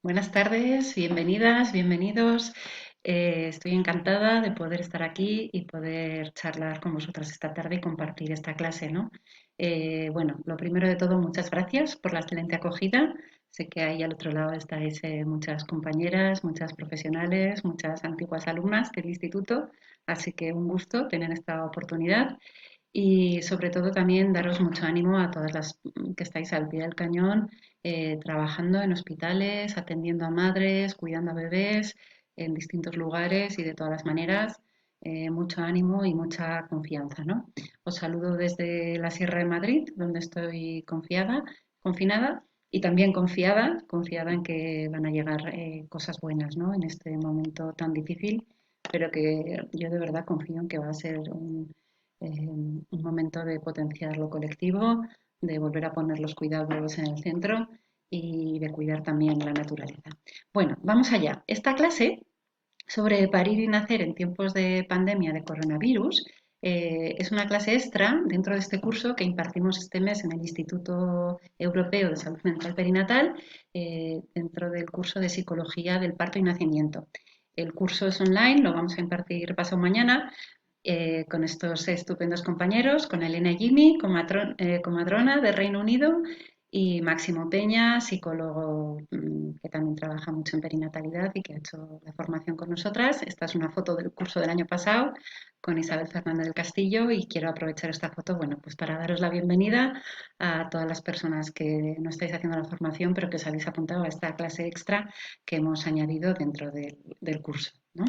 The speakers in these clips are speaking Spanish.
Buenas tardes, bienvenidas, bienvenidos. Estoy encantada de poder estar aquí y poder charlar con vosotras esta tarde y compartir esta clase, ¿no? Bueno, lo primero de todo, muchas gracias por la excelente acogida. Sé que ahí al otro lado estáis muchas compañeras, muchas profesionales, muchas antiguas alumnas del instituto, así que un gusto tener esta oportunidad. Y sobre todo también daros mucho ánimo a todas las que estáis al pie del cañón, trabajando en hospitales, atendiendo a madres, cuidando a bebés en distintos lugares y de todas las maneras. Mucho ánimo y mucha confianza, ¿no? Os saludo desde la Sierra de Madrid, donde estoy confinada y también confiada en que van a llegar cosas buenas, ¿no? En este momento tan difícil, pero que yo de verdad confío en que va a ser un momento de potenciar lo colectivo, de volver a poner los cuidados en el centro y de cuidar también la naturaleza. Bueno, vamos allá. Esta clase sobre parir y nacer en tiempos de pandemia de coronavirus es una clase extra dentro de este curso que impartimos este mes en el Instituto Europeo de Salud Mental Perinatal, dentro del curso de Psicología del Parto y Nacimiento. El curso es online, lo vamos a impartir pasado mañana con estos estupendos compañeros, con Elena Jimmy, comadrona de Reino Unido, y Máximo Peña, psicólogo que también trabaja mucho en perinatalidad y que ha hecho la formación con nosotras. Esta es una foto del curso del año pasado con Isabel Fernández del Castillo y quiero aprovechar esta foto, bueno, pues para daros la bienvenida a todas las personas que no estáis haciendo la formación, pero que os habéis apuntado a esta clase extra que hemos añadido dentro del curso, ¿no?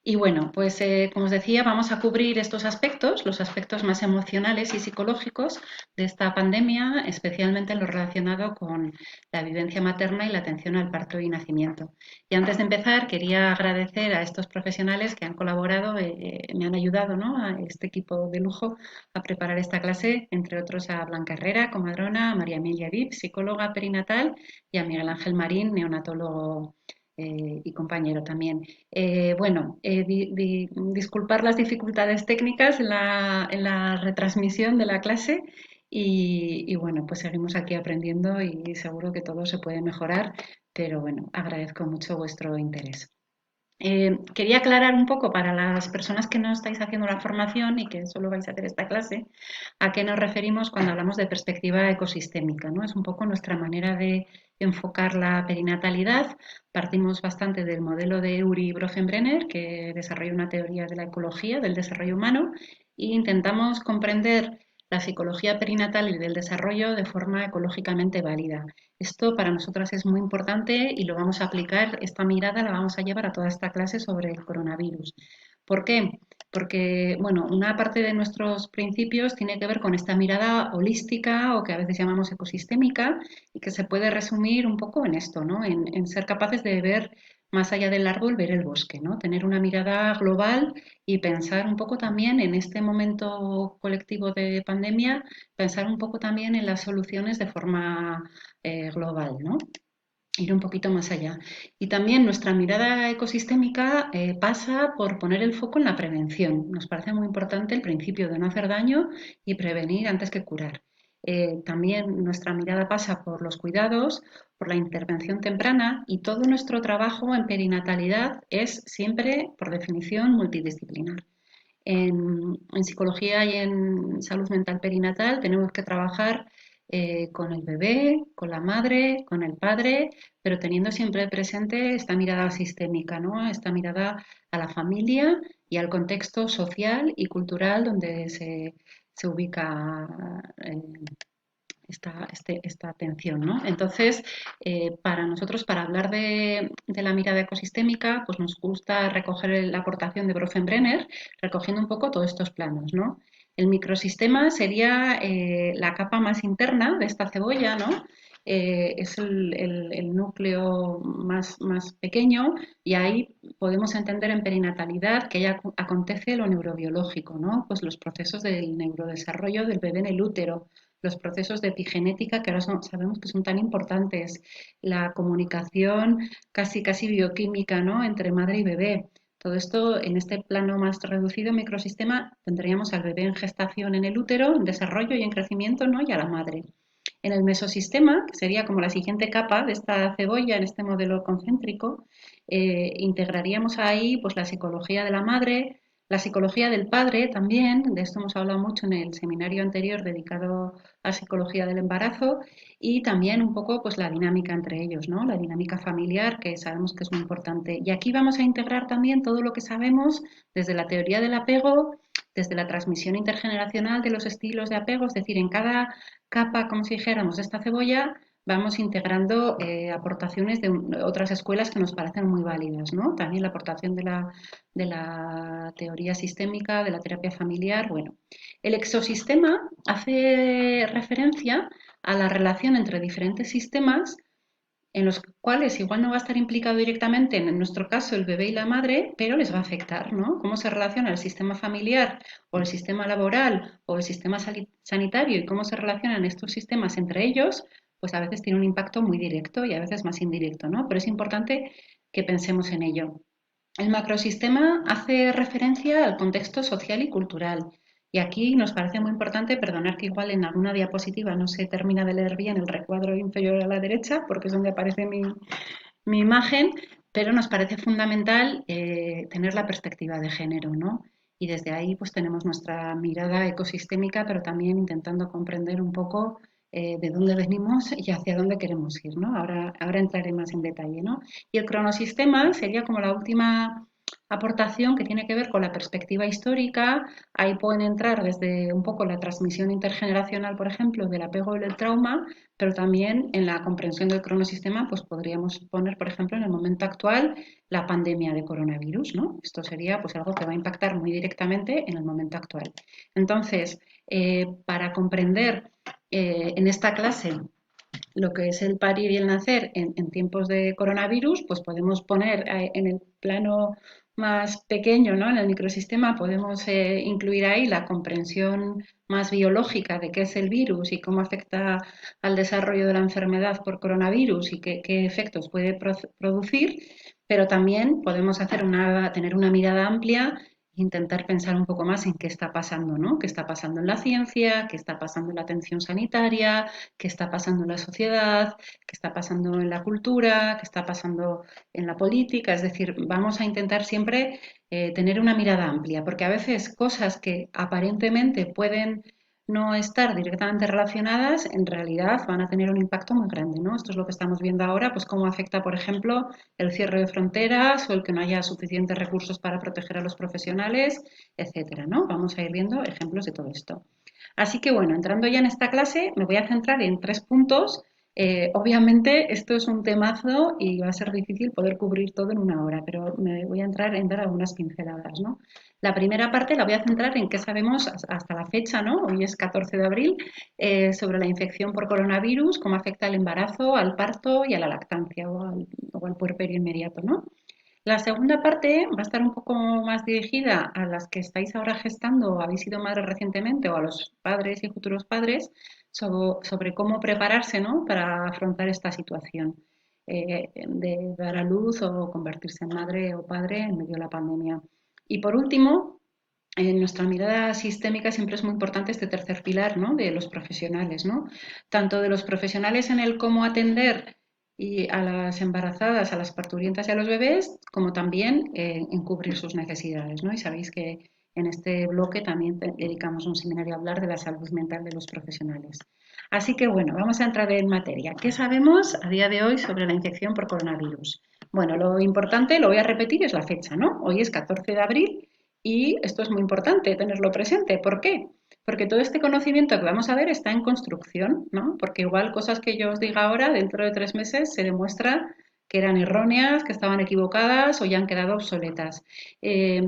Y bueno, pues como os decía, vamos a cubrir estos aspectos, los aspectos más emocionales y psicológicos de esta pandemia, especialmente en lo relacionado con la vivencia materna y la atención al parto y nacimiento. Y antes de empezar, quería agradecer a estos profesionales que han colaborado, me han ayudado, ¿no? A este equipo de lujo a preparar esta clase, entre otros a Blanca Herrera, comadrona, a María Emilia Vip, psicóloga perinatal, y a Miguel Ángel Marín, neonatólogo y compañero también. Bueno, disculpar las dificultades técnicas en la retransmisión de la clase y bueno, pues seguimos aquí aprendiendo y seguro que todo se puede mejorar, pero bueno, agradezco mucho vuestro interés. Quería aclarar un poco para las personas que no estáis haciendo la formación y que solo vais a hacer esta clase, a qué nos referimos cuando hablamos de perspectiva ecosistémica, ¿no? Es un poco nuestra manera de enfocar la perinatalidad. Partimos bastante del modelo de Uri Bronfenbrenner, que desarrolla una teoría de la ecología del desarrollo humano, e intentamos comprender la psicología perinatal y del desarrollo de forma ecológicamente válida. Esto para nosotras es muy importante y lo vamos a aplicar, esta mirada la vamos a llevar a toda esta clase sobre el coronavirus. ¿Por qué? Porque, bueno, una parte de nuestros principios tiene que ver con esta mirada holística o que a veces llamamos ecosistémica y que se puede resumir un poco en esto, ¿no? En ser capaces de ver más allá del árbol, ver el bosque, ¿no? Tener una mirada global y pensar un poco también en este momento colectivo de pandemia, pensar un poco también en las soluciones de forma global, ¿no? Ir un poquito más allá. Y también nuestra mirada ecosistémica pasa por poner el foco en la prevención. Nos parece muy importante el principio de no hacer daño y prevenir antes que curar. También nuestra mirada pasa por los cuidados, por la intervención temprana y todo nuestro trabajo en perinatalidad es siempre, por definición, multidisciplinar. En psicología y en salud mental perinatal tenemos que trabajar con el bebé, con la madre, con el padre, pero teniendo siempre presente esta mirada sistémica, ¿no? Esta mirada a la familia y al contexto social y cultural donde se ubica esta atención, ¿no? Entonces, para nosotros, para hablar de la mirada ecosistémica, pues nos gusta recoger la aportación de Bronfenbrenner, recogiendo un poco todos estos planos, ¿no? El microsistema sería la capa más interna de esta cebolla, ¿no? Es el núcleo más pequeño y ahí podemos entender en perinatalidad que ya acontece lo neurobiológico, ¿no? Pues los procesos del neurodesarrollo del bebé en el útero, los procesos de epigenética que ahora sabemos que son tan importantes, la comunicación casi bioquímica, ¿no? Entre madre y bebé. Todo esto en este plano más reducido microsistema tendríamos al bebé en gestación en el útero, en desarrollo y en crecimiento, ¿no? Y a la madre. En el mesosistema, que sería como la siguiente capa de esta cebolla en este modelo concéntrico, integraríamos ahí pues, la psicología de la madre, la psicología del padre también, de esto hemos hablado mucho en el seminario anterior dedicado a psicología del embarazo, y también un poco pues la dinámica entre ellos, ¿no? La dinámica familiar, que sabemos que es muy importante. Y aquí vamos a integrar también todo lo que sabemos desde la teoría del apego, desde la transmisión intergeneracional de los estilos de apego, es decir, en cada capa, como si dijéramos, de esta cebolla, vamos integrando aportaciones de otras escuelas que nos parecen muy válidas, ¿no? También la aportación de la teoría sistémica, de la terapia familiar. Bueno, el exosistema hace referencia a la relación entre diferentes sistemas en los cuales igual no va a estar implicado directamente, en nuestro caso, el bebé y la madre, pero les va a afectar, ¿no? Cómo se relaciona el sistema familiar o el sistema laboral o el sistema sanitario y cómo se relacionan estos sistemas entre ellos, pues a veces tiene un impacto muy directo y a veces más indirecto, ¿no? Pero es importante que pensemos en ello. El macrosistema hace referencia al contexto social y cultural. Y aquí nos parece muy importante, perdonar que igual en alguna diapositiva no se termina de leer bien el recuadro inferior a la derecha, porque es donde aparece mi imagen, pero nos parece fundamental tener la perspectiva de género, ¿no? Y desde ahí pues tenemos nuestra mirada ecosistémica, pero también intentando comprender un poco de dónde venimos y hacia dónde queremos ir, ¿no? Ahora entraré más en detalle, ¿no? Y el cronosistema sería como la última aportación que tiene que ver con la perspectiva histórica. Ahí pueden entrar desde un poco la transmisión intergeneracional, por ejemplo, del apego y del trauma, pero también en la comprensión del cronosistema, pues podríamos poner, por ejemplo, en el momento actual, la pandemia de coronavirus, ¿no? Esto sería pues algo que va a impactar muy directamente en el momento actual. Entonces, para comprender en esta clase lo que es el parir y el nacer en tiempos de coronavirus, pues podemos poner en el plano más pequeño, ¿no? En el microsistema podemos incluir ahí la comprensión más biológica de qué es el virus y cómo afecta al desarrollo de la enfermedad por coronavirus y qué efectos puede producir, pero también podemos tener una mirada amplia, intentar pensar un poco más en qué está pasando, ¿no? ¿Qué está pasando en la ciencia? ¿Qué está pasando en la atención sanitaria? ¿Qué está pasando en la sociedad? ¿Qué está pasando en la cultura? ¿Qué está pasando en la política? Es decir, vamos a intentar siempre tener una mirada amplia, porque a veces cosas que aparentemente pueden no estar directamente relacionadas, en realidad van a tener un impacto muy grande, ¿no? Esto es lo que estamos viendo ahora, pues cómo afecta, por ejemplo, el cierre de fronteras o el que no haya suficientes recursos para proteger a los profesionales, etcétera, ¿no? Vamos a ir viendo ejemplos de todo esto. Así que bueno, entrando ya en esta clase, me voy a centrar en 3 puntos. Obviamente esto es un temazo y va a ser difícil poder cubrir todo en una hora, pero me voy a entrar en dar algunas pinceladas, ¿no? La primera parte la voy a centrar en qué sabemos hasta la fecha, ¿no? Hoy es 14 de abril, sobre la infección por coronavirus, cómo afecta al embarazo, al parto y a la lactancia o al puerperio inmediato, ¿no? La segunda parte va a estar un poco más dirigida a las que estáis ahora gestando o habéis sido madres recientemente o a los padres y futuros padres sobre cómo prepararse, ¿no? Para afrontar esta situación de dar a luz o convertirse en madre o padre en medio de la pandemia. Y por último, en nuestra mirada sistémica siempre es muy importante este tercer pilar, ¿no? De los profesionales, ¿no? Tanto de los profesionales en el cómo atender y a las embarazadas, a las parturientas y a los bebés, como también en cubrir sus necesidades, ¿no? Y sabéis que en este bloque también dedicamos un seminario a hablar de la salud mental de los profesionales. Así que bueno, vamos a entrar en materia. ¿Qué sabemos a día de hoy sobre la infección por coronavirus? Bueno, lo importante, lo voy a repetir, es la fecha, ¿no? Hoy es 14 de abril y esto es muy importante tenerlo presente. ¿Por qué? Porque todo este conocimiento que vamos a ver está en construcción, ¿no? Porque igual cosas que yo os diga ahora, dentro de 3 meses, se demuestra que eran erróneas, que estaban equivocadas o ya han quedado obsoletas. Eh,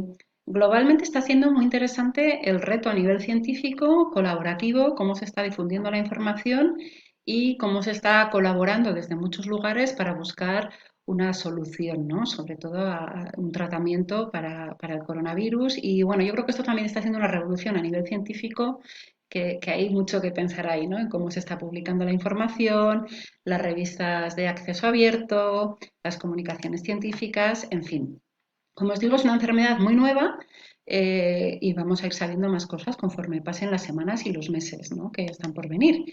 Globalmente está siendo muy interesante el reto a nivel científico, colaborativo, cómo se está difundiendo la información y cómo se está colaborando desde muchos lugares para buscar una solución, ¿no? Sobre todo a un tratamiento para el coronavirus. Y bueno, yo creo que esto también está haciendo una revolución a nivel científico, que hay mucho que pensar ahí, ¿no? En cómo se está publicando la información, las revistas de acceso abierto, las comunicaciones científicas, en fin. Como os digo, es una enfermedad muy nueva y vamos a ir sabiendo más cosas conforme pasen las semanas y los meses, ¿no? Que están por venir.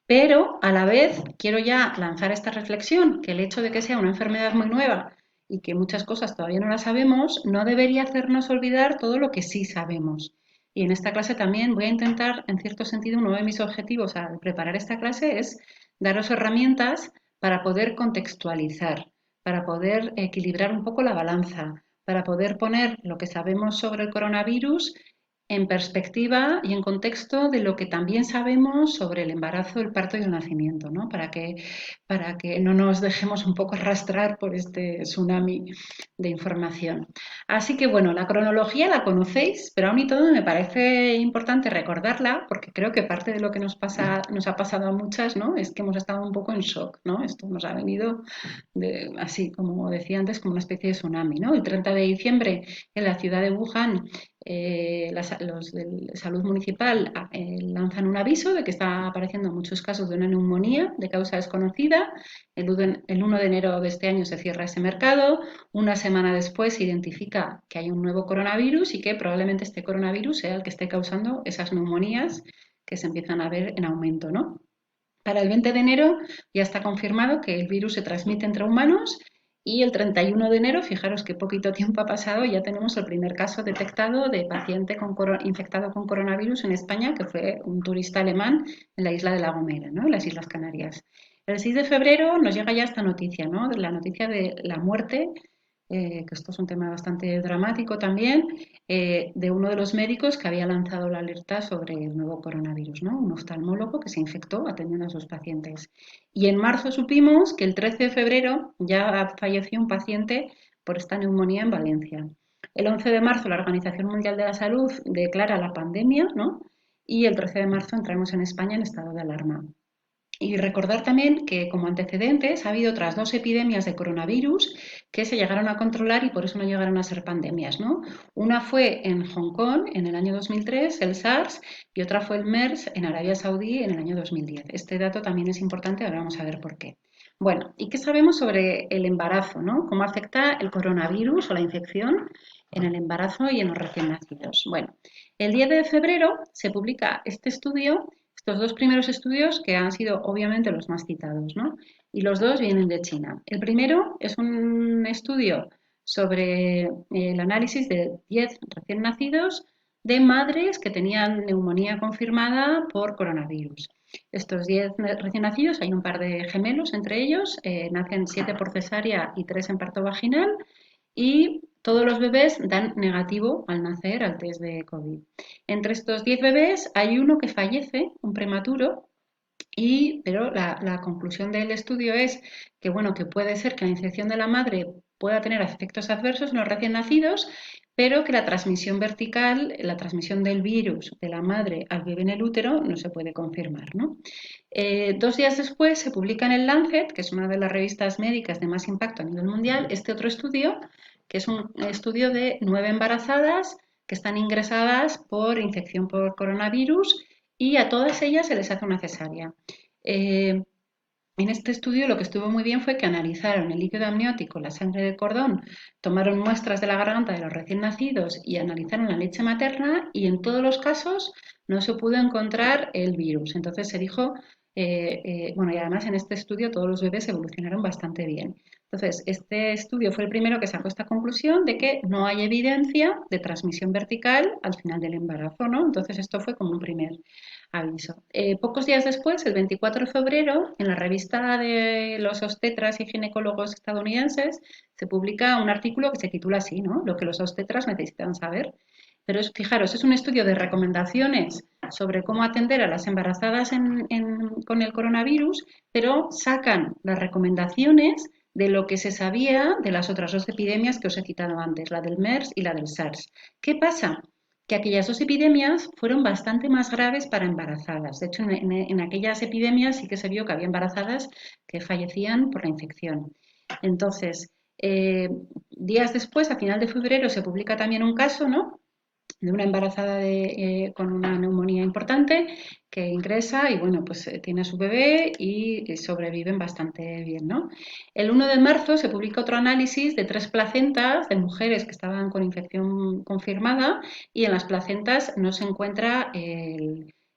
Pero a la vez quiero ya lanzar esta reflexión, que el hecho de que sea una enfermedad muy nueva y que muchas cosas todavía no las sabemos, no debería hacernos olvidar todo lo que sí sabemos. Y en esta clase también voy a intentar, en cierto sentido, uno de mis objetivos al preparar esta clase es daros herramientas para poder contextualizar, para poder equilibrar un poco la balanza, para poder poner lo que sabemos sobre el coronavirus en perspectiva y en contexto de lo que también sabemos sobre el embarazo, el parto y el nacimiento, ¿no? Para que no nos dejemos un poco arrastrar por este tsunami de información. Así que bueno, la cronología la conocéis, pero aún y todo me parece importante recordarla porque creo que parte de lo que nos ha pasado a muchas, ¿no? Es que hemos estado un poco en shock, ¿no? Esto nos ha venido así como decía antes, como una especie de tsunami, ¿no? El 30 de diciembre en la ciudad de Wuhan los de salud municipal lanzan un aviso de que está apareciendo muchos casos de una neumonía de causa desconocida. El 1 de enero de este año se cierra ese mercado. Una semana después se identifica que hay un nuevo coronavirus y que probablemente este coronavirus sea el que esté causando esas neumonías que se empiezan a ver en aumento, ¿no? Para el 20 de enero ya está confirmado que el virus se transmite entre humanos y el 31 de enero, fijaros qué poquito tiempo ha pasado, ya tenemos el primer caso detectado de paciente infectado con coronavirus en España, que fue un turista alemán en la isla de La Gomera, ¿no? En las Islas Canarias. El 6 de febrero nos llega ya esta noticia, ¿no? La noticia de la muerte, que esto es un tema bastante dramático también, de uno de los médicos que había lanzado la alerta sobre el nuevo coronavirus, ¿no? Un oftalmólogo que se infectó atendiendo a sus pacientes. Y en marzo supimos que el 13 de febrero ya falleció un paciente por esta neumonía en Valencia. El 11 de marzo la Organización Mundial de la Salud declara la pandemia, ¿no? Y el 13 de marzo entramos en España en estado de alarma. Y recordar también que como antecedentes ha habido otras dos epidemias de coronavirus que se llegaron a controlar y por eso no llegaron a ser pandemias, ¿no? Una fue en Hong Kong en el año 2003, el SARS, y otra fue el MERS en Arabia Saudí en el año 2010. Este dato también es importante, ahora vamos a ver por qué. Bueno, ¿y qué sabemos sobre el embarazo, ¿no? ¿Cómo afecta el coronavirus o la infección en el embarazo y en los recién nacidos? Bueno, el 10 de febrero se publica este estudio, estos dos primeros estudios que han sido obviamente los más citados, ¿no? Y los dos vienen de China. El primero es un estudio sobre el análisis de 10 recién nacidos de madres que tenían neumonía confirmada por coronavirus. Estos 10 recién nacidos, hay un par de gemelos entre ellos, nacen 7 por cesárea y 3 en parto vaginal y todos los bebés dan negativo al nacer al test de COVID. Entre estos 10 bebés hay uno que fallece, un prematuro, pero la conclusión del estudio es que, bueno, que puede ser que la infección de la madre pueda tener efectos adversos en los recién nacidos, pero que la transmisión vertical, la transmisión del virus de la madre al bebé en el útero, no se puede confirmar, ¿no? 2 días después se publica en el Lancet, que es una de las revistas médicas de más impacto a nivel mundial, este otro estudio, que es un estudio de 9 embarazadas que están ingresadas por infección por coronavirus y a todas ellas se les hace una cesárea. Eh, en este estudio lo que estuvo muy bien fue que analizaron el líquido amniótico, la sangre de cordón, tomaron muestras de la garganta de los recién nacidos y analizaron la leche materna y en todos los casos no se pudo encontrar el virus. Entonces se dijo, bueno, y además en este estudio todos los bebés evolucionaron bastante bien. Entonces, este estudio fue el primero que sacó esta conclusión de que no hay evidencia de transmisión vertical al final del embarazo, ¿no? Entonces, esto fue como un primer aviso. Pocos días después, el 24 de febrero, en la revista de los obstetras y ginecólogos estadounidenses, se publica un artículo que se titula así, ¿no? Lo que los obstetras necesitan saber. Pero fijaros, es un estudio de recomendaciones sobre cómo atender a las embarazadas con el coronavirus, pero sacan las recomendaciones de lo que se sabía de las otras dos epidemias que os he citado antes, la del MERS y la del SARS. ¿Qué pasa? Que aquellas dos epidemias fueron bastante más graves para embarazadas. De hecho, en aquellas epidemias sí que se vio que había embarazadas que fallecían por la infección. Entonces, días después, a final de febrero, se publica también un caso, ¿no? De una embarazada con una neumonía importante que ingresa y bueno, pues tiene a su bebé y sobreviven bastante bien, ¿no? El 1 de marzo se publica otro análisis de 3 placentas de mujeres que estaban con infección confirmada y en las placentas no se encuentra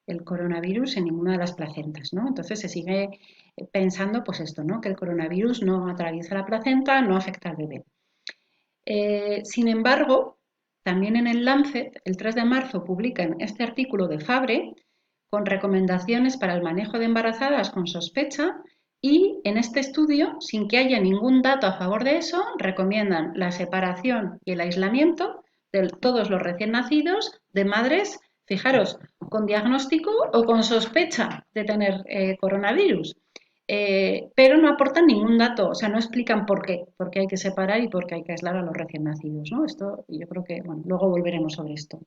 el coronavirus en ninguna de las placentas, ¿no? Entonces se sigue pensando, pues esto, ¿no? Que el coronavirus no atraviesa la placenta, no afecta al bebé. Sin embargo, también en el Lancet, el 3 de marzo, publican este artículo de Fabre con recomendaciones para el manejo de embarazadas con sospecha y en este estudio, sin que haya ningún dato a favor de eso, recomiendan la separación y el aislamiento de todos los recién nacidos de madres, fijaros, con diagnóstico o con sospecha de tener coronavirus. Pero no aportan ningún dato, o sea, no explican por qué hay que separar y por qué hay que aislar a los recién nacidos, ¿no? Esto yo creo que, bueno, luego volveremos sobre esto.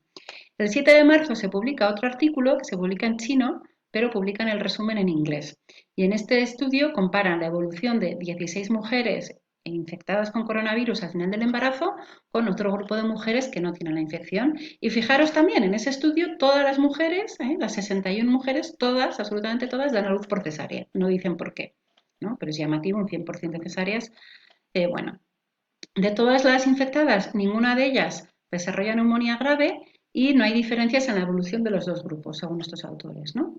El 7 de marzo se publica otro artículo que se publica en chino, pero publican el resumen en inglés. Y en este estudio comparan la evolución de 16 mujeres infectadas con coronavirus al final del embarazo con otro grupo de mujeres que no tienen la infección. Y fijaros también, en ese estudio todas las mujeres, las 61 mujeres, todas, absolutamente todas, dan a luz por cesárea. No dicen por qué, ¿no? Pero es llamativo, un 100% de cesáreas. Bueno, de todas las infectadas, ninguna de ellas desarrolla neumonía grave y no hay diferencias en la evolución de los dos grupos, según estos autores, ¿no?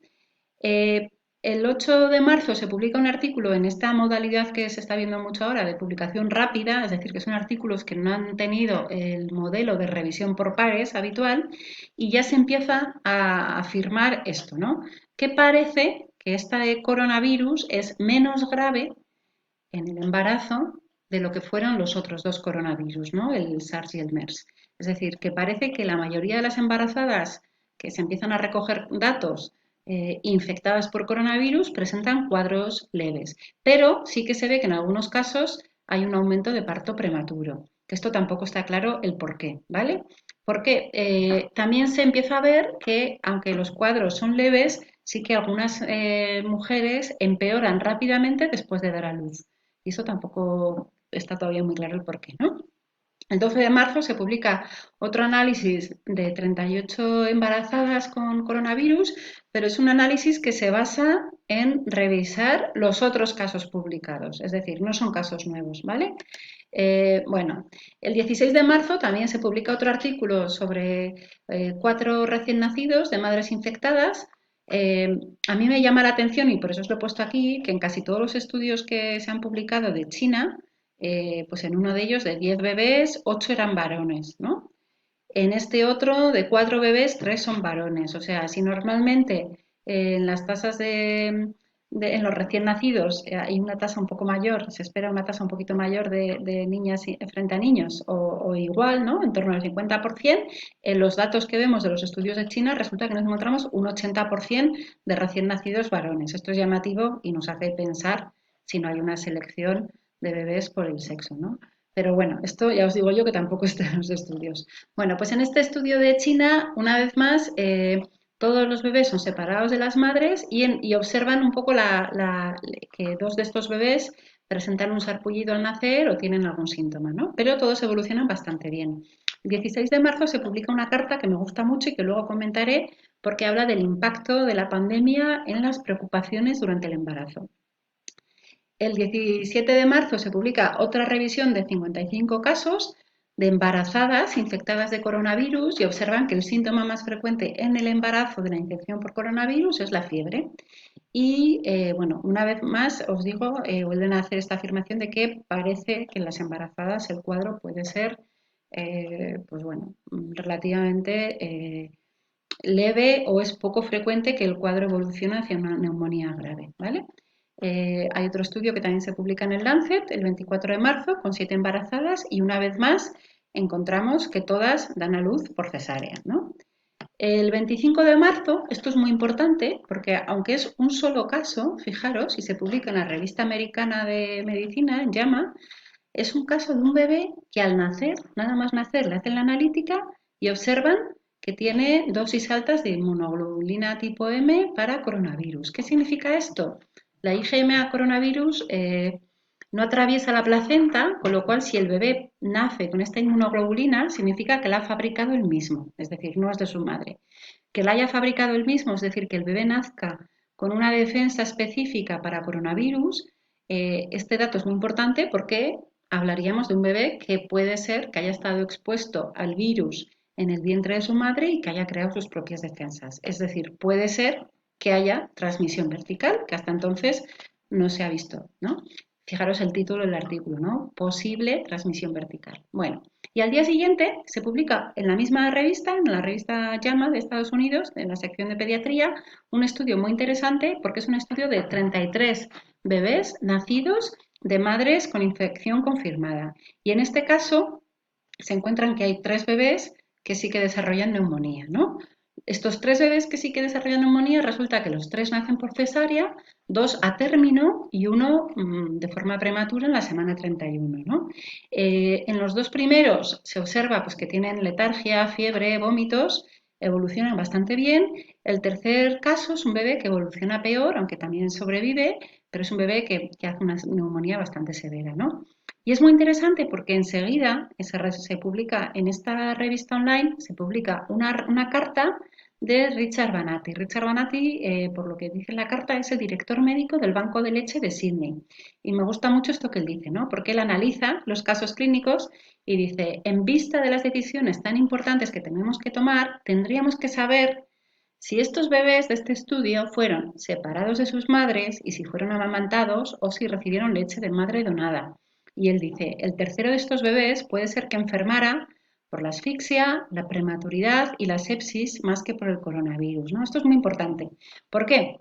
El 8 de marzo se publica un artículo en esta modalidad que se está viendo mucho ahora de publicación rápida, es decir, que son artículos que no han tenido el modelo de revisión por pares habitual y ya se empieza a afirmar esto, ¿no? Que parece que este coronavirus es menos grave en el embarazo de lo que fueron los otros dos coronavirus, ¿no? El SARS y el MERS. Es decir, que parece que la mayoría de las embarazadas que se empiezan a recoger datos infectadas por coronavirus presentan cuadros leves, pero sí que se ve que en algunos casos hay un aumento de parto prematuro, que esto tampoco está claro el por qué, ¿vale? Porque también se empieza a ver que, aunque los cuadros son leves, sí que algunas mujeres empeoran rápidamente después de dar a luz. Y eso tampoco está todavía muy claro el por qué, ¿no? El 12 de marzo se publica otro análisis de 38 embarazadas con coronavirus, pero es un análisis que se basa en revisar los otros casos publicados, es decir, no son casos nuevos, ¿vale? Bueno, el 16 de marzo también se publica otro artículo sobre 4 recién nacidos de madres infectadas. Eh, a mí me llama la atención, y por eso os lo he puesto aquí, que en casi todos los estudios que se han publicado de China, pues en uno de ellos de 10 bebés, 8 eran varones, ¿no? En este otro, de 4 bebés, 3 son varones. O sea, si normalmente en las tasas en los recién nacidos hay una tasa un poco mayor, se espera una tasa un poquito mayor de niñas frente a niños o igual, ¿no? En torno al 50%, en los datos que vemos de los estudios de China resulta que nos encontramos un 80% de recién nacidos varones. Esto es llamativo y nos hace pensar si no hay una selección de bebés por el sexo, ¿no? Pero bueno, esto ya os digo yo que tampoco está en los estudios. Bueno, pues en este estudio de China, una vez más, todos los bebés son separados de las madres y observan un poco que dos de estos bebés presentan un sarpullido al nacer o tienen algún síntoma, ¿no? Pero todos evolucionan bastante bien. El 16 de marzo se publica una carta que me gusta mucho y que luego comentaré porque habla del impacto de la pandemia en las preocupaciones durante el embarazo. El 17 de marzo se publica otra revisión de 55 casos de embarazadas infectadas de coronavirus y observan que el síntoma más frecuente en el embarazo de la infección por coronavirus es la fiebre. Y bueno, una vez más os digo, vuelven a hacer esta afirmación de que parece que en las embarazadas el cuadro puede ser, pues bueno, relativamente leve o es poco frecuente que el cuadro evolucione hacia una neumonía grave, ¿vale? Hay otro estudio que también se publica en el Lancet el 24 de marzo con 7 embarazadas y una vez más encontramos que todas dan a luz por cesárea, ¿no? El 25 de marzo, esto es muy importante porque aunque es un solo caso, fijaros, y se publica en la revista americana de medicina, en JAMA, es un caso de un bebé que al nacer, nada más nacer, le hacen la analítica y observan que tiene dosis altas de inmunoglobulina tipo M para coronavirus. ¿Qué significa esto? La IgM a coronavirus no atraviesa la placenta, con lo cual si el bebé nace con esta inmunoglobulina, significa que la ha fabricado él mismo, es decir, no es de su madre. Que la haya fabricado él mismo, es decir, que el bebé nazca con una defensa específica para coronavirus, este dato es muy importante porque hablaríamos de un bebé que puede ser que haya estado expuesto al virus en el vientre de su madre y que haya creado sus propias defensas. Es decir, puede ser que haya transmisión vertical, que hasta entonces no se ha visto, ¿no? Fijaros el título del artículo, ¿no? Posible transmisión vertical. Bueno, y al día siguiente se publica en la misma revista, en la revista JAMA de Estados Unidos, en la sección de pediatría, un estudio muy interesante porque es un estudio de 33 bebés nacidos de madres con infección confirmada. Y en este caso se encuentran que hay 3 bebés que sí que desarrollan neumonía, ¿no? Estos 3 bebés que sí que desarrollan neumonía, resulta que los 3 nacen por cesárea, 2 a término y uno de forma prematura en la semana 31, ¿no? En los 2 primeros se observa pues, que tienen letargia, fiebre, vómitos, evolucionan bastante bien. El tercer caso es un bebé que evoluciona peor, aunque también sobrevive, pero es un bebé que hace una neumonía bastante severa, ¿no? Y es muy interesante porque enseguida se publica en esta revista online, se publica una carta de Richard Banati. Richard Banati, por lo que dice la carta, es el director médico del Banco de Leche de Sydney. Y me gusta mucho esto que él dice, ¿no? Porque él analiza los casos clínicos y dice, en vista de las decisiones tan importantes que tenemos que tomar, tendríamos que saber si estos bebés de este estudio fueron separados de sus madres y si fueron amamantados o si recibieron leche de madre donada. Y él dice, el tercero de estos bebés puede ser que enfermara por la asfixia, la prematuridad y la sepsis más que por el coronavirus, ¿no? Esto es muy importante. ¿Por qué?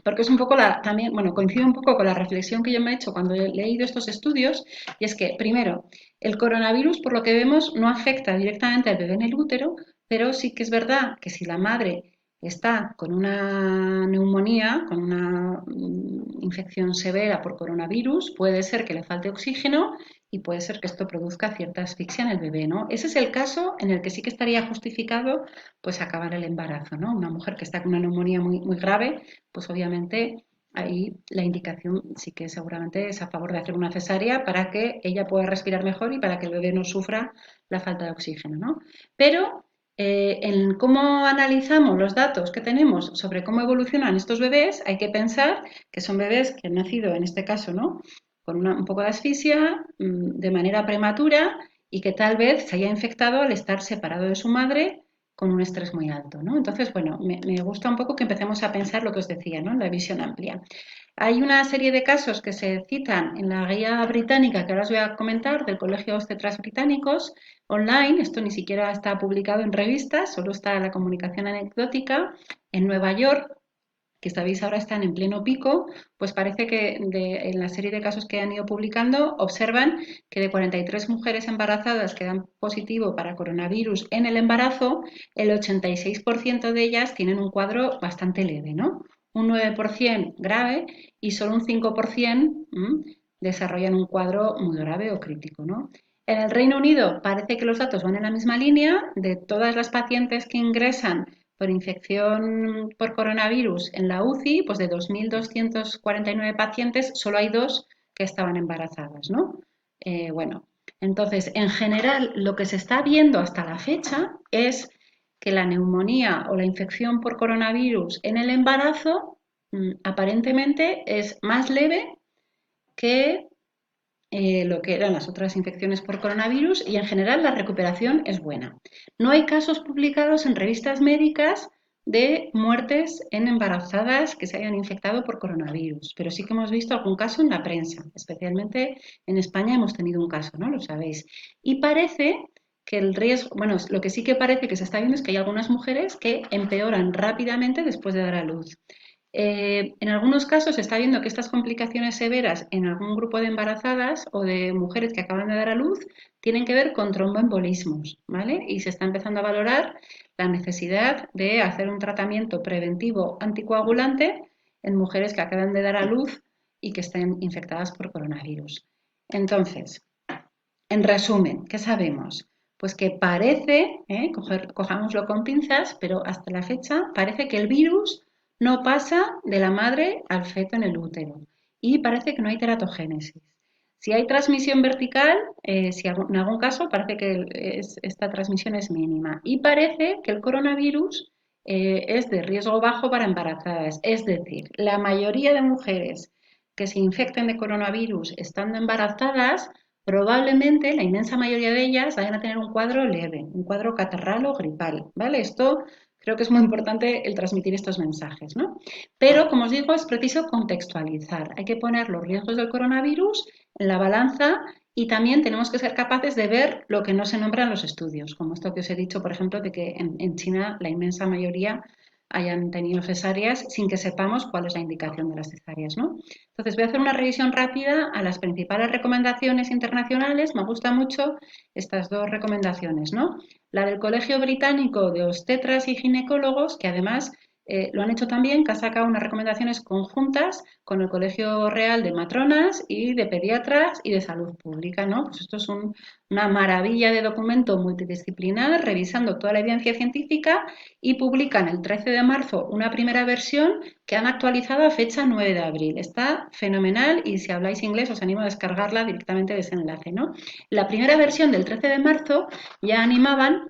Porque es un poco también, bueno, coincide un poco con la reflexión que yo me he hecho cuando he leído estos estudios, y es que, primero, el coronavirus, por lo que vemos, no afecta directamente al bebé en el útero, pero sí que es verdad que si la madre está con una neumonía, con una infección severa por coronavirus, puede ser que le falte oxígeno y puede ser que esto produzca cierta asfixia en el bebé, ¿no? Ese es el caso en el que sí que estaría justificado pues acabar el embarazo, ¿no? Una mujer que está con una neumonía muy grave, pues obviamente ahí la indicación sí que seguramente es a favor de hacer una cesárea para que ella pueda respirar mejor y para que el bebé no sufra la falta de oxígeno, ¿no? Pero en cómo analizamos los datos que tenemos sobre cómo evolucionan estos bebés, hay que pensar que son bebés que han nacido, en este caso, ¿no? Con un poco de asfixia, de manera prematura y que tal vez se haya infectado al estar separado de su madre con un estrés muy alto, ¿no? Entonces, bueno, me gusta un poco que empecemos a pensar lo que os decía, ¿no? La visión amplia. Hay una serie de casos que se citan en la guía británica que ahora os voy a comentar del Colegio de Obstetras Británicos online. Esto ni siquiera está publicado en revistas, solo está la comunicación anecdótica. En Nueva York, que sabéis ahora están en pleno pico, pues parece que en la serie de casos que han ido publicando observan que de 43 mujeres embarazadas que dan positivo para coronavirus en el embarazo, el 86% de ellas tienen un cuadro bastante leve, ¿no? Un 9% grave y solo un 5% desarrollan un cuadro muy grave o crítico, ¿no? En el Reino Unido parece que los datos van en la misma línea. De todas las pacientes que ingresan por infección por coronavirus en la UCI, pues de 2.249 pacientes, solo hay 2 que estaban embarazadas, ¿no? Bueno, entonces, en general, lo que se está viendo hasta la fecha es que la neumonía o la infección por coronavirus en el embarazo aparentemente es más leve que lo que eran las otras infecciones por coronavirus y en general la recuperación es buena. No hay casos publicados en revistas médicas de muertes en embarazadas que se hayan infectado por coronavirus, pero sí que hemos visto algún caso en la prensa, especialmente en España hemos tenido un caso, ¿no? Lo sabéis. Y parece que el riesgo, bueno, lo que sí que parece que se está viendo es que hay algunas mujeres que empeoran rápidamente después de dar a luz. En algunos casos se está viendo que estas complicaciones severas en algún grupo de embarazadas o de mujeres que acaban de dar a luz tienen que ver con tromboembolismos, ¿vale? Y se está empezando a valorar la necesidad de hacer un tratamiento preventivo anticoagulante en mujeres que acaban de dar a luz y que estén infectadas por coronavirus. Entonces, en resumen, ¿qué sabemos? Pues que parece, cojámoslo con pinzas, pero hasta la fecha parece que el virus no pasa de la madre al feto en el útero y parece que no hay teratogénesis. Si hay transmisión vertical, si en algún caso parece que esta transmisión es mínima y parece que el coronavirus es de riesgo bajo para embarazadas. Es decir, la mayoría de mujeres que se infecten de coronavirus estando embarazadas Probablemente la inmensa mayoría de ellas vayan a tener un cuadro leve, un cuadro catarral o gripal, ¿vale? Esto creo que es muy importante el transmitir estos mensajes, ¿no? Pero, como os digo, es preciso contextualizar. Hay que poner los riesgos del coronavirus en la balanza y también tenemos que ser capaces de ver lo que no se nombra en los estudios, como esto que os he dicho, por ejemplo, de que en China la inmensa mayoría hayan tenido cesáreas sin que sepamos cuál es la indicación de las cesáreas, ¿no? Entonces voy a hacer una revisión rápida a las principales recomendaciones internacionales. Me gustan mucho estas dos recomendaciones, ¿no? La del Colegio Británico de Obstetras y Ginecólogos, que además lo han hecho también, que ha sacado unas recomendaciones conjuntas con el Colegio Real de Matronas y de Pediatras y de Salud Pública, ¿no? Pues esto es una maravilla de documento multidisciplinar, revisando toda la evidencia científica, y publican el 13 de marzo una primera versión que han actualizado a fecha 9 de abril. Está fenomenal y si habláis inglés os animo a descargarla directamente de ese enlace, ¿no? La primera versión del 13 de marzo ya animaban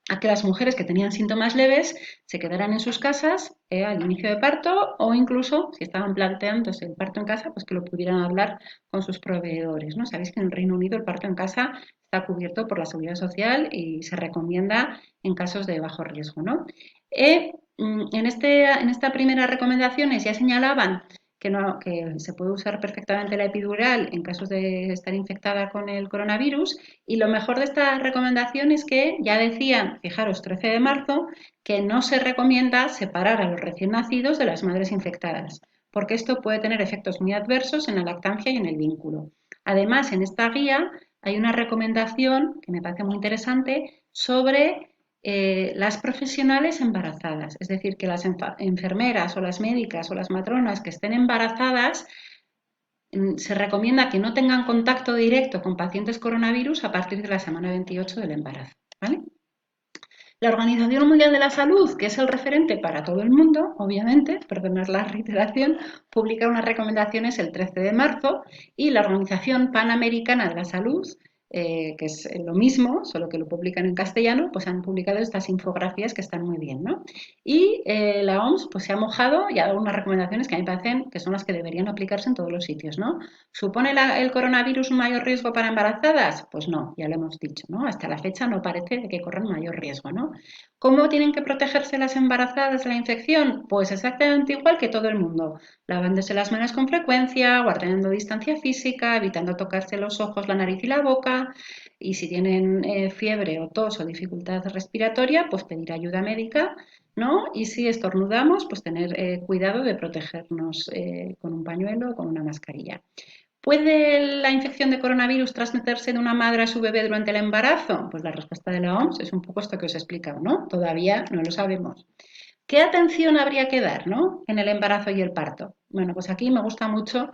a que las mujeres que tenían síntomas leves se quedaran en sus casas al inicio de parto, o incluso si estaban planteándose el parto en casa, pues que lo pudieran hablar con sus proveedores, ¿no? Sabéis que en el Reino Unido el parto en casa está cubierto por la Seguridad Social y se recomienda en casos de bajo riesgo, ¿no? En esta primera recomendaciones ya señalaban que se puede usar perfectamente la epidural en casos de estar infectada con el coronavirus, y lo mejor de esta recomendación es que ya decían, fijaros, 13 de marzo, que no se recomienda separar a los recién nacidos de las madres infectadas, porque esto puede tener efectos muy adversos en la lactancia y en el vínculo. Además, en esta guía hay una recomendación que me parece muy interesante sobre las profesionales embarazadas, es decir, que las enfermeras o las médicas o las matronas que estén embarazadas se recomienda que no tengan contacto directo con pacientes coronavirus a partir de la semana 28 del embarazo, ¿vale? La Organización Mundial de la Salud, que es el referente para todo el mundo, obviamente, perdonad la reiteración, publica unas recomendaciones el 13 de marzo, y la Organización Panamericana de la Salud, que es lo mismo, solo que lo publican en castellano, pues han publicado estas infografías que están muy bien, ¿no? Y la OMS pues, se ha mojado y ha dado unas recomendaciones que a mí me parecen que son las que deberían aplicarse en todos los sitios, ¿no? ¿Supone el coronavirus un mayor riesgo para embarazadas? Pues no, ya lo hemos dicho, ¿no? Hasta la fecha no parece de que corran mayor riesgo, ¿no? ¿Cómo tienen que protegerse las embarazadas de la infección? Pues exactamente igual que todo el mundo, lavándose las manos con frecuencia, guardando distancia física, evitando tocarse los ojos, la nariz y la boca, y si tienen fiebre o tos o dificultad respiratoria, pues pedir ayuda médica, ¿no? Y si estornudamos, pues tener cuidado de protegernos con un pañuelo o con una mascarilla. ¿Puede la infección de coronavirus transmitirse de una madre a su bebé durante el embarazo? Pues la respuesta de la OMS es un poco esto que os he explicado, ¿no? Todavía no lo sabemos. ¿Qué atención habría que dar, ¿no? En el embarazo y el parto? Bueno, pues aquí me gusta mucho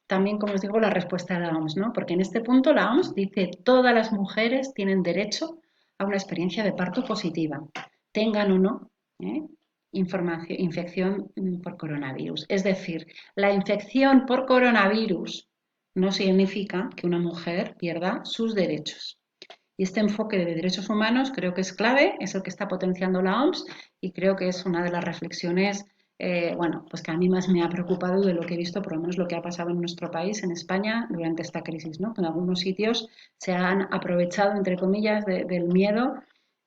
también, como os digo, la respuesta de la OMS, ¿no? Porque en este punto la OMS dice todas las mujeres tienen derecho a una experiencia de parto positiva, tengan o no ¿eh? Infección por coronavirus. Es decir, la infección por coronavirus no significa que una mujer pierda sus derechos. Y este enfoque de derechos humanos creo que es clave, es el que está potenciando la OMS, y creo que es una de las reflexiones, bueno, pues que a mí más me ha preocupado de lo que he visto, por lo menos lo que ha pasado en nuestro país, en España, durante esta crisis, ¿no? Que en algunos sitios se han aprovechado, entre comillas, del miedo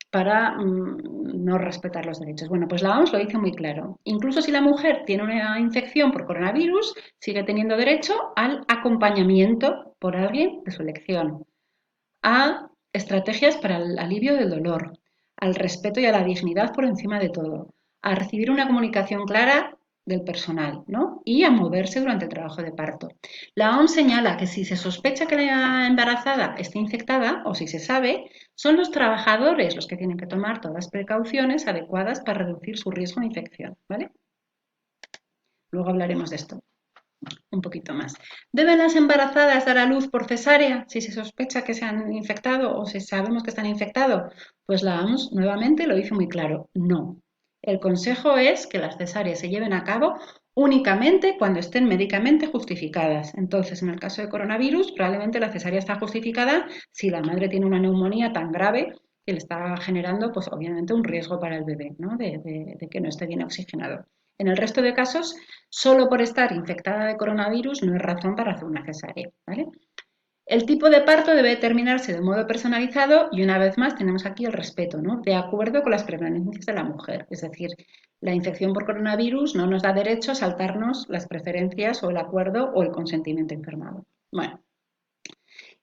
para no respetar los derechos. Bueno, pues la OMS lo dice muy claro. Incluso si la mujer tiene una infección por coronavirus, sigue teniendo derecho al acompañamiento por alguien de su elección, a estrategias para el alivio del dolor, al respeto y a la dignidad por encima de todo, a recibir una comunicación clara del personal, ¿no? Y a moverse durante el trabajo de parto. La OMS señala que si se sospecha que la embarazada esté infectada, o si se sabe, son los trabajadores los que tienen que tomar todas las precauciones adecuadas para reducir su riesgo de infección, ¿vale? Luego hablaremos de esto un poquito más. ¿Deben las embarazadas dar a luz por cesárea si se sospecha que se han infectado o si sabemos que están infectados? Pues la OMS nuevamente lo dice muy claro, no. El consejo es que las cesáreas se lleven a cabo únicamente cuando estén médicamente justificadas. Entonces, en el caso de coronavirus, probablemente la cesárea está justificada si la madre tiene una neumonía tan grave que le está generando, pues obviamente, un riesgo para el bebé, ¿no? De que no esté bien oxigenado. En el resto de casos, solo por estar infectada de coronavirus no es razón para hacer una cesárea, ¿vale? El tipo de parto debe determinarse de modo personalizado y una vez más tenemos aquí el respeto, ¿no? De acuerdo con las preferencias de la mujer. Es decir, la infección por coronavirus no nos da derecho a saltarnos las preferencias o el acuerdo o el consentimiento informado. Bueno,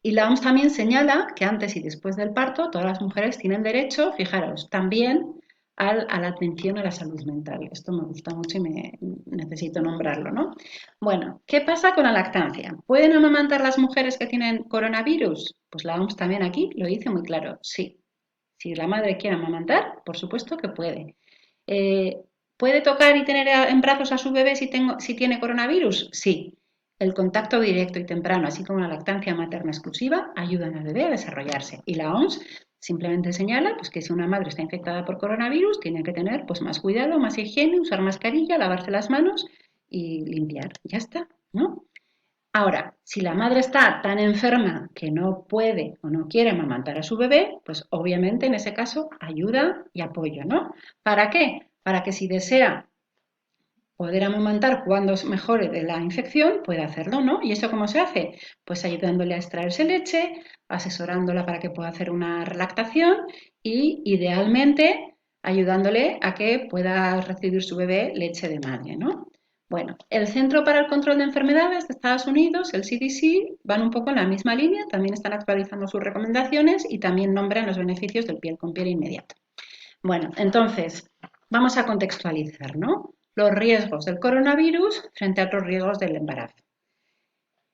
y la OMS también señala que antes y después del parto todas las mujeres tienen derecho, fijaros, también a la atención a la salud mental. Esto me gusta mucho y necesito nombrarlo, ¿no? Bueno, ¿qué pasa con la lactancia? ¿Pueden amamantar las mujeres que tienen coronavirus? Pues la OMS también aquí lo dice muy claro, sí. Si la madre quiere amamantar, por supuesto que puede. Eh, ¿Puede tocar y tener en brazos a su bebé si tiene coronavirus? Sí. El contacto directo y temprano, así como la lactancia materna exclusiva, ayudan al bebé a desarrollarse. Y la OMS simplemente señala pues, que si una madre está infectada por coronavirus, tiene que tener pues, más cuidado, más higiene, usar mascarilla, lavarse las manos y limpiar. Ya está, ¿no? Ahora, si la madre está tan enferma que no puede o no quiere amamantar a su bebé, pues obviamente en ese caso ayuda y apoyo, ¿no? ¿Para qué? Para que si desea poder amamantar cuando mejore de la infección, puede hacerlo, ¿no? ¿Y eso cómo se hace? Pues ayudándole a extraerse leche, asesorándola para que pueda hacer una lactación y idealmente ayudándole a que pueda recibir su bebé leche de madre, ¿no? Bueno, el Centro para el Control de Enfermedades de Estados Unidos, el CDC, van un poco en la misma línea, también están actualizando sus recomendaciones y también nombran los beneficios del piel con piel inmediato. Bueno, entonces, vamos a contextualizar, ¿no? Los riesgos del coronavirus frente a otros riesgos del embarazo.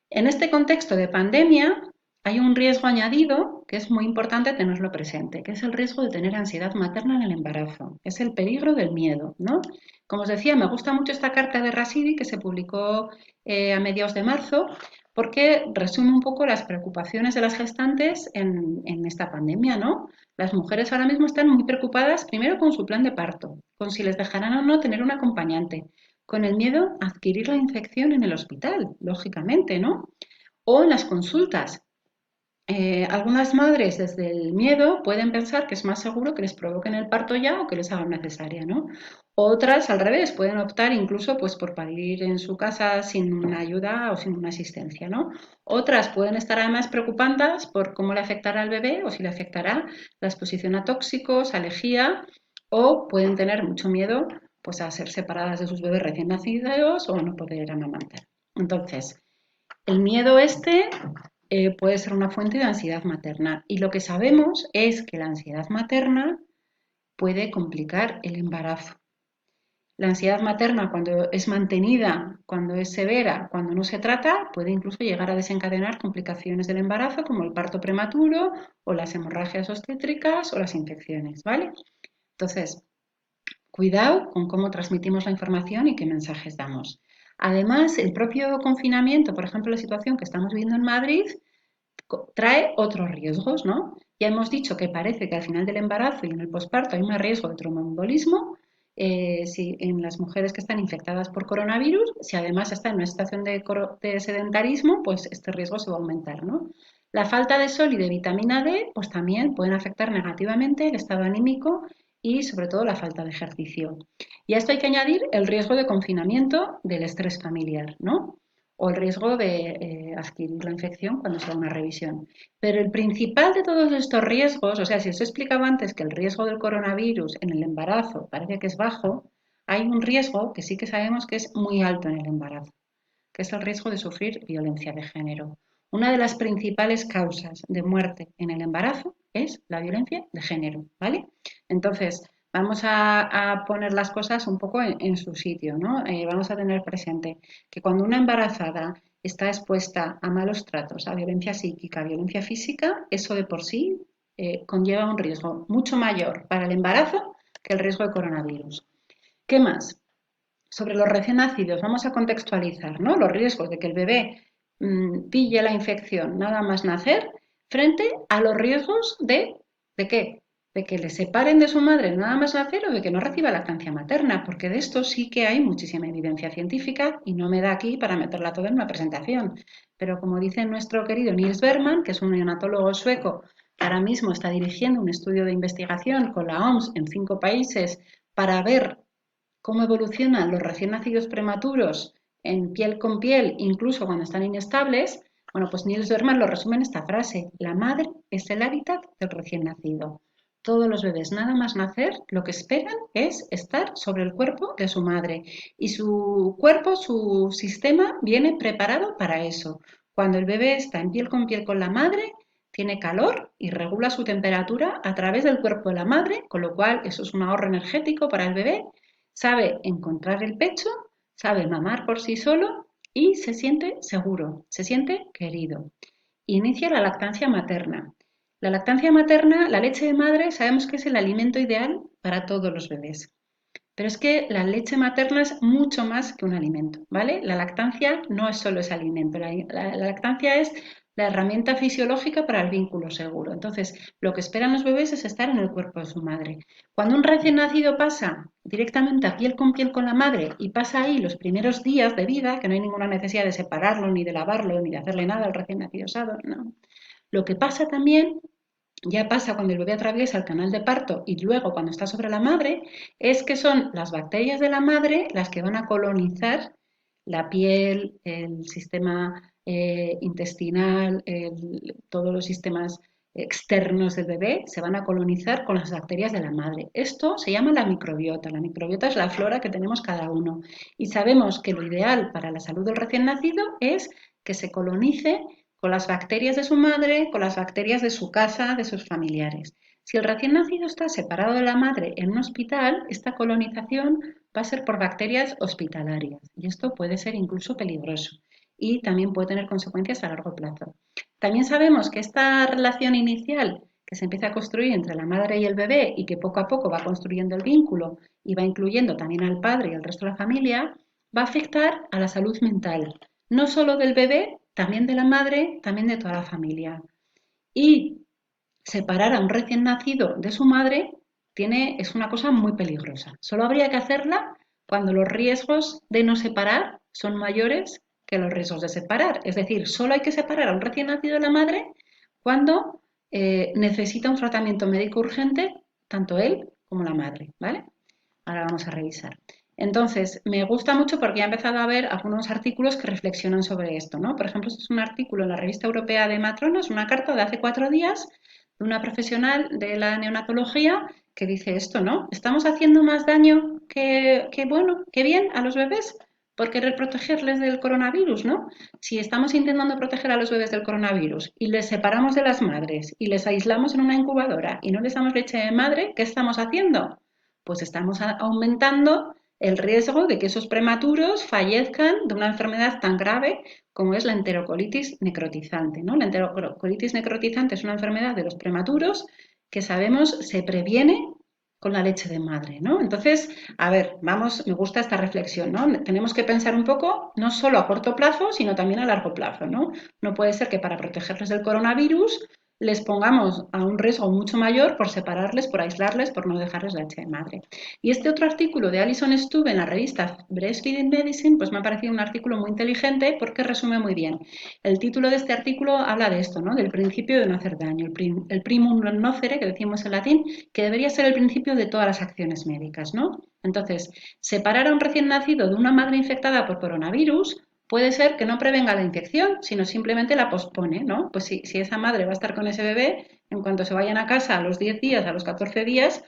En este contexto de pandemia hay un riesgo añadido que es muy importante tenerlo presente, que es el riesgo de tener ansiedad materna en el embarazo. Es el peligro del miedo, ¿no? Como os decía, me gusta mucho esta carta de Rasidi que se publicó a mediados de marzo porque resume un poco las preocupaciones de las gestantes en esta pandemia, ¿no? Las mujeres ahora mismo están muy preocupadas primero con su plan de parto, con si les dejarán o no tener un acompañante, con el miedo a adquirir la infección en el hospital, lógicamente, ¿no? O en las consultas. Algunas madres desde el miedo pueden pensar que es más seguro que les provoquen el parto ya o que les hagan necesaria, ¿no? Otras al revés, pueden optar incluso pues por parir en su casa sin una ayuda o sin una asistencia, ¿no? Otras pueden estar además preocupadas por cómo le afectará al bebé o si le afectará la exposición a tóxicos, a lejía, o pueden tener mucho miedo pues a ser separadas de sus bebés recién nacidos o a no poder amamantar. Entonces, el miedo puede ser una fuente de ansiedad materna y lo que sabemos es que la ansiedad materna puede complicar el embarazo. La ansiedad materna cuando es mantenida, cuando es severa, cuando no se trata, puede incluso llegar a desencadenar complicaciones del embarazo como el parto prematuro o las hemorragias obstétricas o las infecciones, ¿vale? Entonces, cuidado con cómo transmitimos la información y qué mensajes damos. Además, el propio confinamiento, por ejemplo, la situación que estamos viviendo en Madrid, trae otros riesgos, ¿no? Ya hemos dicho que parece que al final del embarazo y en el posparto hay más riesgo de tromboembolismo si, en las mujeres que están infectadas por coronavirus. Si además está en una situación de sedentarismo, pues este riesgo se va a aumentar, ¿no? La falta de sol y de vitamina D, pues también pueden afectar negativamente el estado anímico y sobre todo la falta de ejercicio. Y a esto hay que añadir el riesgo de confinamiento del estrés familiar, ¿no? O el riesgo de adquirir la infección cuando se da una revisión. Pero el principal de todos estos riesgos, o sea, si os he explicado antes que el riesgo del coronavirus en el embarazo parece que es bajo, hay un riesgo que sí que sabemos que es muy alto en el embarazo, que es el riesgo de sufrir violencia de género. Una de las principales causas de muerte en el embarazo es la violencia de género, ¿vale? Entonces, vamos a poner las cosas un poco en su sitio, ¿no? Vamos a tener presente que cuando una embarazada está expuesta a malos tratos, a violencia psíquica, a violencia física, eso de por sí conlleva un riesgo mucho mayor para el embarazo que el riesgo de coronavirus. ¿Qué más? Sobre los recién nacidos, vamos a contextualizar, ¿no? Los riesgos de que el bebé pille la infección nada más nacer frente a los riesgos ¿de qué? De que le separen de su madre nada más nacer o de que no reciba lactancia materna, porque de esto sí que hay muchísima evidencia científica y no me da aquí para meterla toda en una presentación. Pero como dice nuestro querido Niels Bergman, que es un neonatólogo sueco que ahora mismo está dirigiendo un estudio de investigación con la OMS en 5 países para ver cómo evolucionan los recién nacidos prematuros en piel con piel, incluso cuando están inestables, Bueno, pues Niels Bergman lo resume en esta frase: la madre es el hábitat del recién nacido. Todos los bebés, nada más nacer, lo que esperan es estar sobre el cuerpo de su madre y su cuerpo, su sistema viene preparado para eso. Cuando el bebé está en piel con la madre, tiene calor y regula su temperatura a través del cuerpo de la madre, con lo cual eso es un ahorro energético para el bebé. Sabe encontrar el pecho, sabe mamar por sí solo y se siente seguro, se siente querido. Inicia la lactancia materna. La lactancia materna, la leche de madre, sabemos que es el alimento ideal para todos los bebés. Pero es que la leche materna es mucho más que un alimento, ¿vale? La lactancia no es solo ese alimento, la lactancia es la herramienta fisiológica para el vínculo seguro. Entonces, lo que esperan los bebés es estar en el cuerpo de su madre. Cuando un recién nacido pasa directamente a piel con la madre y pasa ahí los primeros días de vida, que no hay ninguna necesidad de separarlo, ni de lavarlo, ni de hacerle nada al recién nacido osado, no. Lo que pasa también ya pasa cuando el bebé atraviesa el canal de parto y luego cuando está sobre la madre, es que son las bacterias de la madre las que van a colonizar la piel, el sistema intestinal, todos los sistemas externos del bebé se van a colonizar con las bacterias de la madre. Esto se llama la microbiota. La microbiota es la flora que tenemos cada uno. Y sabemos que lo ideal para la salud del recién nacido es que se colonice con las bacterias de su madre, con las bacterias de su casa, de sus familiares. Si el recién nacido está separado de la madre en un hospital, esta colonización va a ser por bacterias hospitalarias y esto puede ser incluso peligroso y también puede tener consecuencias a largo plazo. También sabemos que esta relación inicial que se empieza a construir entre la madre y el bebé y que poco a poco va construyendo el vínculo y va incluyendo también al padre y al resto de la familia, va a afectar a la salud mental, no solo del bebé, también de la madre, también de toda la familia. Y separar a un recién nacido de su madre es una cosa muy peligrosa. Solo habría que hacerla cuando los riesgos de no separar son mayores que los riesgos de separar. Es decir, solo hay que separar a un recién nacido de la madre cuando necesita un tratamiento médico urgente, tanto él como la madre, ¿vale? Ahora vamos a revisar. Entonces, me gusta mucho porque he empezado a ver algunos artículos que reflexionan sobre esto, ¿no? Por ejemplo, este es un artículo en la Revista Europea de Matronas, una carta de hace 4 días de una profesional de la neonatología que dice esto, ¿no? Estamos haciendo más daño que bueno, que bien a los bebés por querer protegerles del coronavirus, ¿no? Si estamos intentando proteger a los bebés del coronavirus y les separamos de las madres y les aislamos en una incubadora y no les damos leche de madre, ¿qué estamos haciendo? Pues estamos aumentando el riesgo de que esos prematuros fallezcan de una enfermedad tan grave como es la enterocolitis necrotizante, ¿no? La enterocolitis necrotizante es una enfermedad de los prematuros que sabemos se previene con la leche de madre, ¿no? Entonces, a ver, vamos, me gusta esta reflexión, ¿no? Tenemos que pensar un poco, no solo a corto plazo, sino también a largo plazo, ¿no? No puede ser que para protegerles del coronavirus les pongamos a un riesgo mucho mayor por separarles, por aislarles, por no dejarles la leche de madre. Y este otro artículo de Alison Stubb en la revista Breastfeeding Medicine, pues me ha parecido un artículo muy inteligente porque resume muy bien. El título de este artículo habla de esto, ¿no? Del principio de no hacer daño, el primum non nocere, que decimos en latín, que debería ser el principio de todas las acciones médicas, ¿no? Entonces, separar a un recién nacido de una madre infectada por coronavirus puede ser que no prevenga la infección, sino simplemente la pospone, ¿no? Pues si esa madre va a estar con ese bebé, en cuanto se vayan a casa a los 10 días, a los 14 días,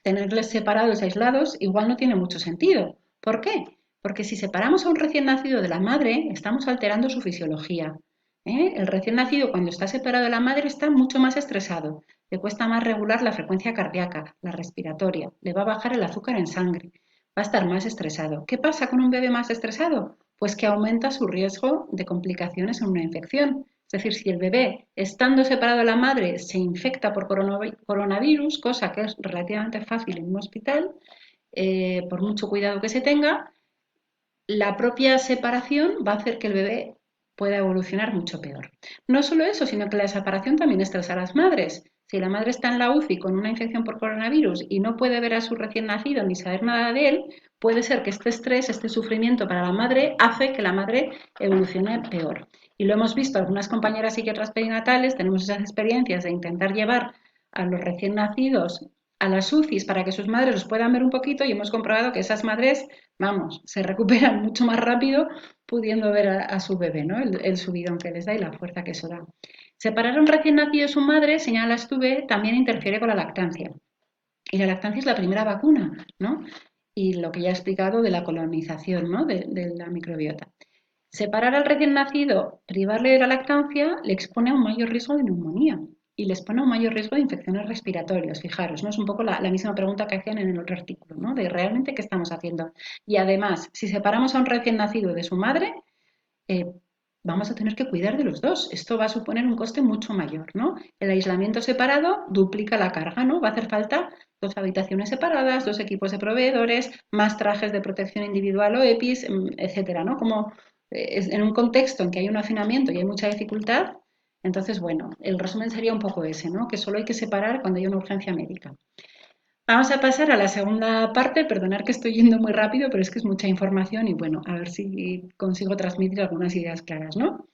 tenerles separados, aislados, igual no tiene mucho sentido. ¿Por qué? Porque si separamos a un recién nacido de la madre, estamos alterando su fisiología. El recién nacido, cuando está separado de la madre, está mucho más estresado. Le cuesta más regular la frecuencia cardíaca, la respiratoria, le va a bajar el azúcar en sangre, va a estar más estresado. ¿Qué pasa con un bebé más estresado? Pues que aumenta su riesgo de complicaciones en una infección. Es decir, si el bebé, estando separado de la madre, se infecta por coronavirus, cosa que es relativamente fácil en un hospital, por mucho cuidado que se tenga, la propia separación va a hacer que el bebé pueda evolucionar mucho peor. No solo eso, sino que la separación también estresa a las madres. Si la madre está en la UCI con una infección por coronavirus y no puede ver a su recién nacido ni saber nada de él, puede ser que este estrés, este sufrimiento para la madre hace que la madre evolucione peor. Y lo hemos visto, algunas compañeras psiquiatras perinatales tenemos esas experiencias de intentar llevar a los recién nacidos a las UCIs para que sus madres los puedan ver un poquito y hemos comprobado que esas madres, vamos, se recuperan mucho más rápido pudiendo ver a su bebé, ¿no? El subidón que les da y la fuerza que eso da. Separar a un recién nacido de su madre, señala Stuve, también interfiere con la lactancia. Y la lactancia es la primera vacuna, ¿no? Y lo que ya he explicado de la colonización, ¿no? De la microbiota. Separar al recién nacido, privarle de la lactancia, le expone a un mayor riesgo de neumonía y les pone a un mayor riesgo de infecciones respiratorias. Fijaros, ¿no? Es un poco la misma pregunta que hacían en el otro artículo, ¿no? De realmente qué estamos haciendo. Y además, si separamos a un recién nacido de su madre, eh, vamos a tener que cuidar de los dos. Esto va a suponer un coste mucho mayor, ¿no? El aislamiento separado duplica la carga, ¿no? Va a hacer falta dos habitaciones separadas, dos equipos de proveedores, más trajes de protección individual o EPIs, etcétera, ¿no? Como en un contexto en que hay un hacinamiento y hay mucha dificultad, entonces, bueno, el resumen sería un poco ese, ¿no? Que solo hay que separar cuando hay una urgencia médica. Vamos a pasar a la segunda parte, perdonar que estoy yendo muy rápido, pero es que es mucha información y bueno, a ver si consigo transmitir algunas ideas claras, ¿no?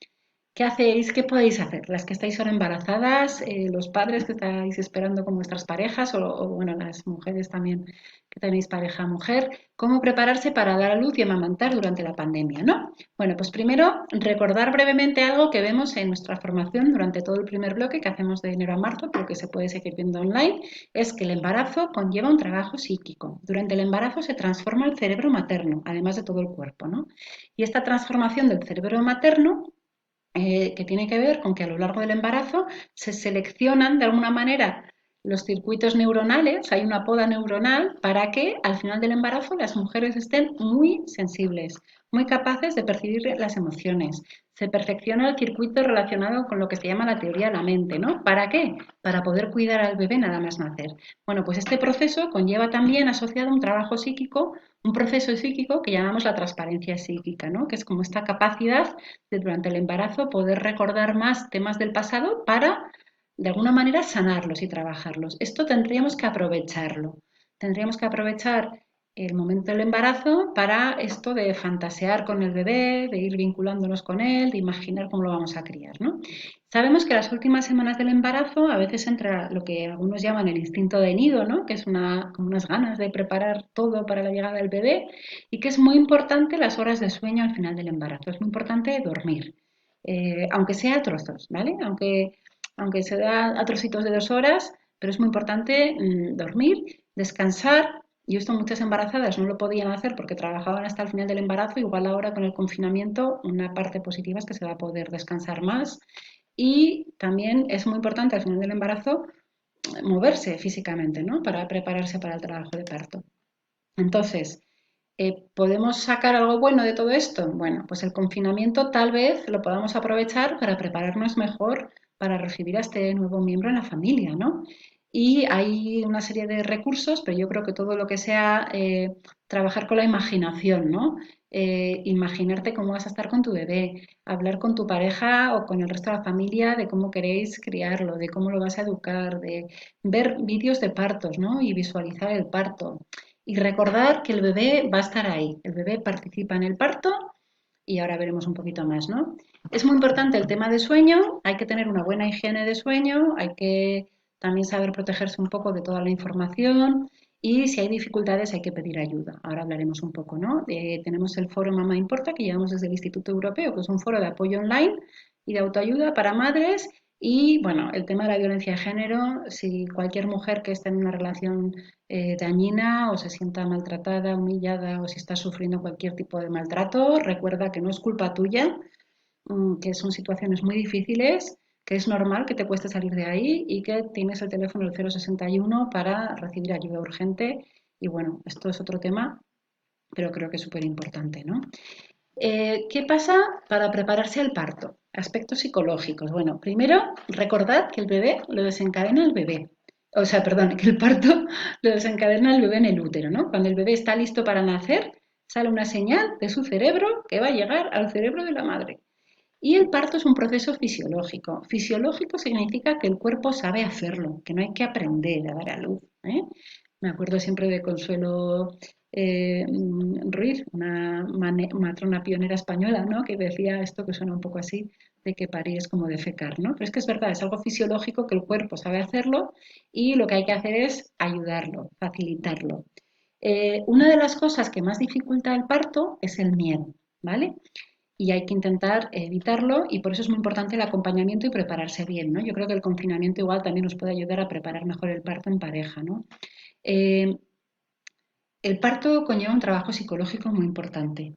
¿Qué hacéis? ¿Qué podéis hacer? Las que estáis ahora embarazadas, los padres que estáis esperando con vuestras parejas bueno, las mujeres también que tenéis pareja mujer, ¿cómo prepararse para dar a luz y amamantar durante la pandemia, ¿no? Bueno, pues primero recordar brevemente algo que vemos en nuestra formación durante todo el primer bloque que hacemos de enero a marzo, pero que se puede seguir viendo online, es que el embarazo conlleva un trabajo psíquico. Durante el embarazo se transforma el cerebro materno, además de todo el cuerpo, ¿no? Y esta transformación del cerebro materno que tiene que ver con que a lo largo del embarazo se seleccionan de alguna manera los circuitos neuronales, hay una poda neuronal para que al final del embarazo las mujeres estén muy sensibles, muy capaces de percibir las emociones. Se perfecciona el circuito relacionado con lo que se llama la teoría de la mente, ¿no? ¿Para qué? Para poder cuidar al bebé nada más nacer. Bueno, pues este proceso conlleva también asociado un trabajo psíquico, un proceso psíquico que llamamos la transparencia psíquica, ¿no? Que es como esta capacidad de durante el embarazo poder recordar más temas del pasado para, de alguna manera, sanarlos y trabajarlos. Esto tendríamos que aprovecharlo. Tendríamos que aprovechar el momento del embarazo para esto de fantasear con el bebé, de ir vinculándonos con él, de imaginar cómo lo vamos a criar, ¿no? Sabemos que las últimas semanas del embarazo a veces entra lo que algunos llaman el instinto de nido, ¿no? Que es como unas ganas de preparar todo para la llegada del bebé y que es muy importante las horas de sueño al final del embarazo. Es muy importante dormir, aunque sea a trozos, ¿vale? Aunque se da a trocitos de 2 horas, pero es muy importante dormir, descansar. Y esto muchas embarazadas no lo podían hacer porque trabajaban hasta el final del embarazo. Igual ahora con el confinamiento, una parte positiva es que se va a poder descansar más. Y también es muy importante al final del embarazo moverse físicamente, ¿no? Para prepararse para el trabajo de parto. Entonces, ¿podemos sacar algo bueno de todo esto? Bueno, pues el confinamiento tal vez lo podamos aprovechar para prepararnos mejor para recibir a este nuevo miembro en la familia, ¿no? Y hay una serie de recursos, pero yo creo que todo lo que sea trabajar con la imaginación, ¿no? Imaginarte cómo vas a estar con tu bebé, hablar con tu pareja o con el resto de la familia de cómo queréis criarlo, de cómo lo vas a educar, de ver vídeos de partos, ¿no? Y visualizar el parto y recordar que el bebé va a estar ahí. El bebé participa en el parto y ahora veremos un poquito más, ¿no? Es muy importante el tema de sueño, hay que tener una buena higiene de sueño, hay que también saber protegerse un poco de toda la información y si hay dificultades hay que pedir ayuda. Ahora hablaremos un poco, ¿no? Tenemos el foro Mamá Importa que llevamos desde el Instituto Europeo, que es un foro de apoyo online y de autoayuda para madres y bueno, el tema de la violencia de género, si cualquier mujer que esté en una relación dañina o se sienta maltratada, humillada o si está sufriendo cualquier tipo de maltrato, recuerda que no es culpa tuya, que son situaciones muy difíciles, que es normal que te cueste salir de ahí y que tienes el teléfono del 061 para recibir ayuda urgente. Y bueno, esto es otro tema, pero creo que es súper importante, ¿no? ¿Qué pasa para prepararse al parto? Aspectos psicológicos. Bueno, primero, recordad que el bebé lo desencadena el bebé. O sea, perdón, que el parto lo desencadena el bebé en el útero, ¿no? Cuando el bebé está listo para nacer, sale una señal de su cerebro que va a llegar al cerebro de la madre. Y el parto es un proceso fisiológico. Fisiológico significa que el cuerpo sabe hacerlo, que no hay que aprender a dar a luz, ¿eh? Me acuerdo siempre de Consuelo Ruiz, una matrona pionera española, ¿no? Que decía esto que suena un poco así, de que parir es como defecar, ¿no? Pero es que es verdad, es algo fisiológico que el cuerpo sabe hacerlo y lo que hay que hacer es ayudarlo, facilitarlo. Una de las cosas que más dificulta el parto es el miedo, ¿vale? Y hay que intentar evitarlo y por eso es muy importante el acompañamiento y prepararse bien, ¿no? Yo creo que el confinamiento igual también nos puede ayudar a preparar mejor el parto en pareja, ¿no? Eh, el parto conlleva un trabajo psicológico muy importante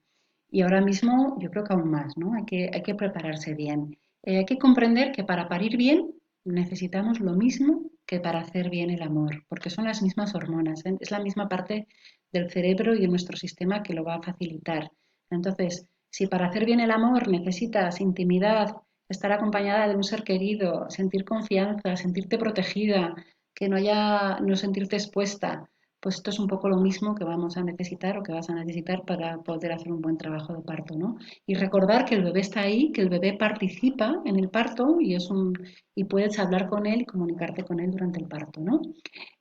y ahora mismo yo creo que aún más, ¿no? Hay que prepararse bien. Hay que comprender que para parir bien necesitamos lo mismo que para hacer bien el amor, porque son las mismas hormonas, ¿eh? Es la misma parte del cerebro y de nuestro sistema que lo va a facilitar. Entonces, si para hacer bien el amor necesitas intimidad, estar acompañada de un ser querido, sentir confianza, sentirte protegida, que no sentirte expuesta, pues esto es un poco lo mismo que vamos a necesitar o que vas a necesitar para poder hacer un buen trabajo de parto, ¿no? Y recordar que el bebé está ahí, que el bebé participa en el parto y puedes hablar con él y comunicarte con él durante el parto, ¿no?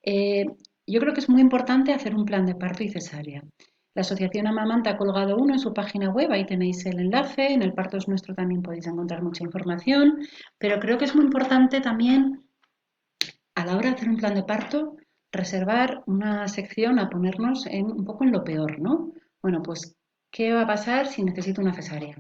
Eh, yo creo que es muy importante hacer un plan de parto y cesárea. La Asociación Amamanta ha colgado uno en su página web, ahí tenéis el enlace, en el Parto es Nuestro también podéis encontrar mucha información, pero creo que es muy importante también a la hora de hacer un plan de parto, reservar una sección a ponernos un poco en lo peor, ¿no? Bueno, pues, ¿qué va a pasar si necesito una cesárea?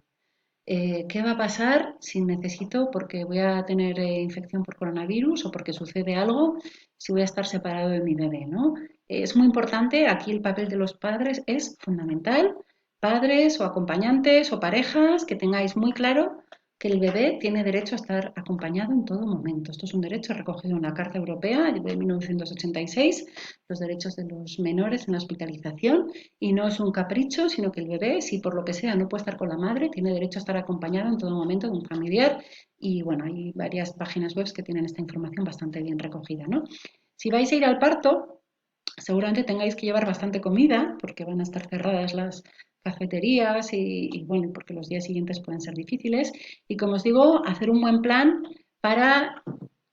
¿Qué va a pasar si necesito, porque voy a tener infección por coronavirus o porque sucede algo, si voy a estar separado de mi bebé, ¿no? Es muy importante, aquí el papel de los padres es fundamental, padres o acompañantes o parejas, que tengáis muy claro que el bebé tiene derecho a estar acompañado en todo momento. Esto es un derecho recogido en la Carta Europea de 1986, los derechos de los menores en la hospitalización, y no es un capricho, sino que el bebé, si por lo que sea no puede estar con la madre, tiene derecho a estar acompañado en todo momento de un familiar. Y bueno, hay varias páginas web que tienen esta información bastante bien recogida, ¿no? Si vais a ir al parto, seguramente tengáis que llevar bastante comida, porque van a estar cerradas las cafeterías bueno, porque los días siguientes pueden ser difíciles. Y como os digo, hacer un buen plan para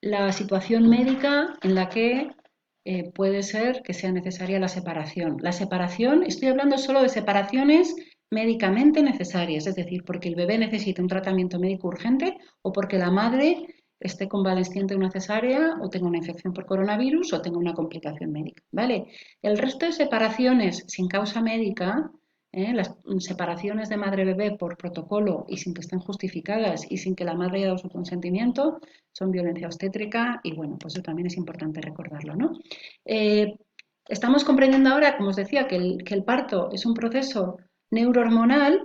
la situación médica en la que puede ser que sea necesaria la separación. La separación, estoy hablando solo de separaciones médicamente necesarias, es decir, porque el bebé necesita un tratamiento médico urgente o porque la madre esté convaleciente de una cesárea o tenga una infección por coronavirus o tenga una complicación médica, ¿vale? El resto de separaciones sin causa médica, las separaciones de madre-bebé por protocolo y sin que estén justificadas y sin que la madre haya dado su consentimiento, son violencia obstétrica y bueno, pues eso también es importante recordarlo, ¿no? Eh, estamos comprendiendo ahora, como os decía, que el parto es un proceso neurohormonal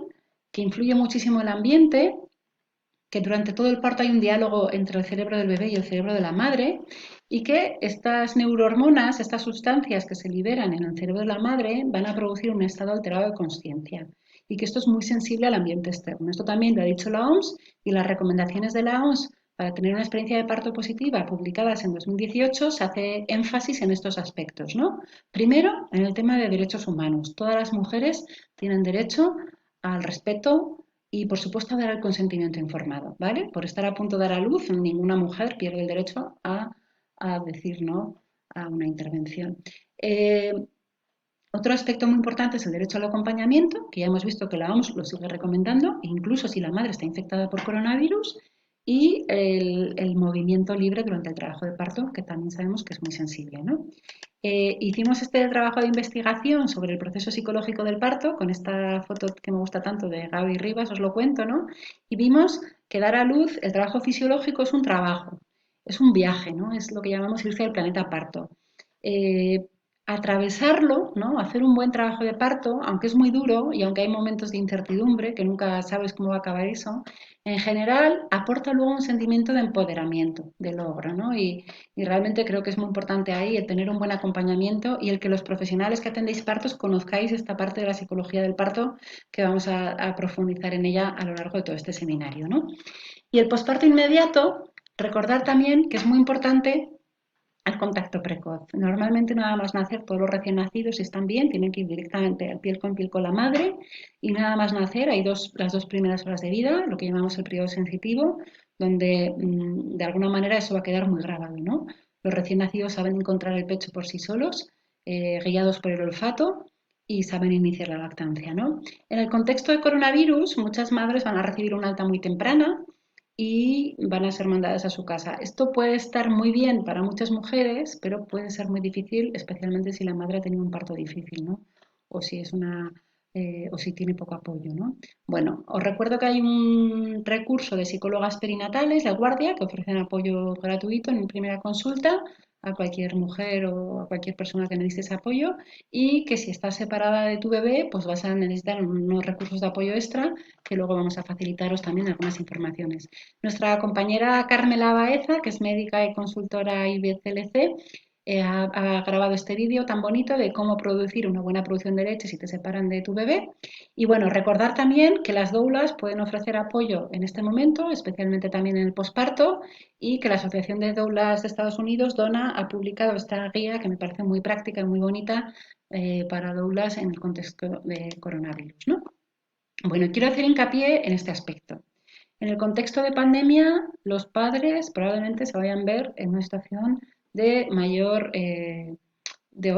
que influye muchísimo en el ambiente, que durante todo el parto hay un diálogo entre el cerebro del bebé y el cerebro de la madre y que estas neurohormonas, estas sustancias que se liberan en el cerebro de la madre van a producir un estado alterado de conciencia y que esto es muy sensible al ambiente externo. Esto también lo ha dicho la OMS y las recomendaciones de la OMS para tener una experiencia de parto positiva publicadas en 2018 se hace énfasis en estos aspectos, ¿no? Primero, en el tema de derechos humanos. Todas las mujeres tienen derecho al respeto y, por supuesto, dar el consentimiento informado, ¿vale? Por estar a punto de dar a luz, ninguna mujer pierde el derecho a decir no a una intervención. Otro aspecto muy importante es el derecho al acompañamiento, que ya hemos visto que la OMS lo sigue recomendando, incluso si la madre está infectada por coronavirus, y el movimiento libre durante el trabajo de parto, que también sabemos que es muy sensible, ¿no? Hicimos este trabajo de investigación sobre el proceso psicológico del parto, con esta foto que me gusta tanto de Gaby Rivas, os lo cuento, ¿no? Y vimos que dar a luz, el trabajo fisiológico es un trabajo, es un viaje, ¿no? Es lo que llamamos irse al planeta parto. Eh, Atravesarlo, ¿no? Hacer un buen trabajo de parto, aunque es muy duro y aunque hay momentos de incertidumbre, que nunca sabes cómo va a acabar eso, en general aporta luego un sentimiento de empoderamiento, de logro, ¿no? Y realmente creo que es muy importante ahí el tener un buen acompañamiento y el que los profesionales que atendéis partos conozcáis esta parte de la psicología del parto que vamos a profundizar en ella a lo largo de todo este seminario, ¿no? Y el posparto inmediato, recordar también que es muy importante al contacto precoz. Normalmente nada más nacer, todos los recién nacidos, si están bien, tienen que ir directamente al piel con la madre y nada más nacer, hay las dos primeras horas de vida, lo que llamamos el periodo sensitivo, donde de alguna manera eso va a quedar muy grabado, ¿no? Los recién nacidos saben encontrar el pecho por sí solos, guiados por el olfato y saben iniciar la lactancia, ¿no? En el contexto de coronavirus, muchas madres van a recibir un alta muy temprana y van a ser mandadas a su casa. Esto puede estar muy bien para muchas mujeres, pero puede ser muy difícil, especialmente si la madre ha tenido un parto difícil, ¿no? O si es una o si tiene poco apoyo, ¿no? Bueno, os recuerdo que hay un recurso de psicólogas perinatales, la Guardia, que ofrecen apoyo gratuito en primera consulta a cualquier mujer o a cualquier persona que necesite ese apoyo y que si estás separada de tu bebé, pues vas a necesitar unos recursos de apoyo extra que luego vamos a facilitaros también algunas informaciones. Nuestra compañera Carmela Baeza, que es médica y consultora IBCLC, ha grabado este vídeo tan bonito de cómo producir una buena producción de leche si te separan de tu bebé. Y bueno, recordar también que las doulas pueden ofrecer apoyo en este momento, especialmente también en el posparto, y que la Asociación de Doulas de Estados Unidos, DONA, ha publicado esta guía que me parece muy práctica y muy bonita para doulas en el contexto de coronavirus, ¿no? Bueno, quiero hacer hincapié en este aspecto. En el contexto de pandemia, los padres probablemente se vayan a ver en una situación de mayor, de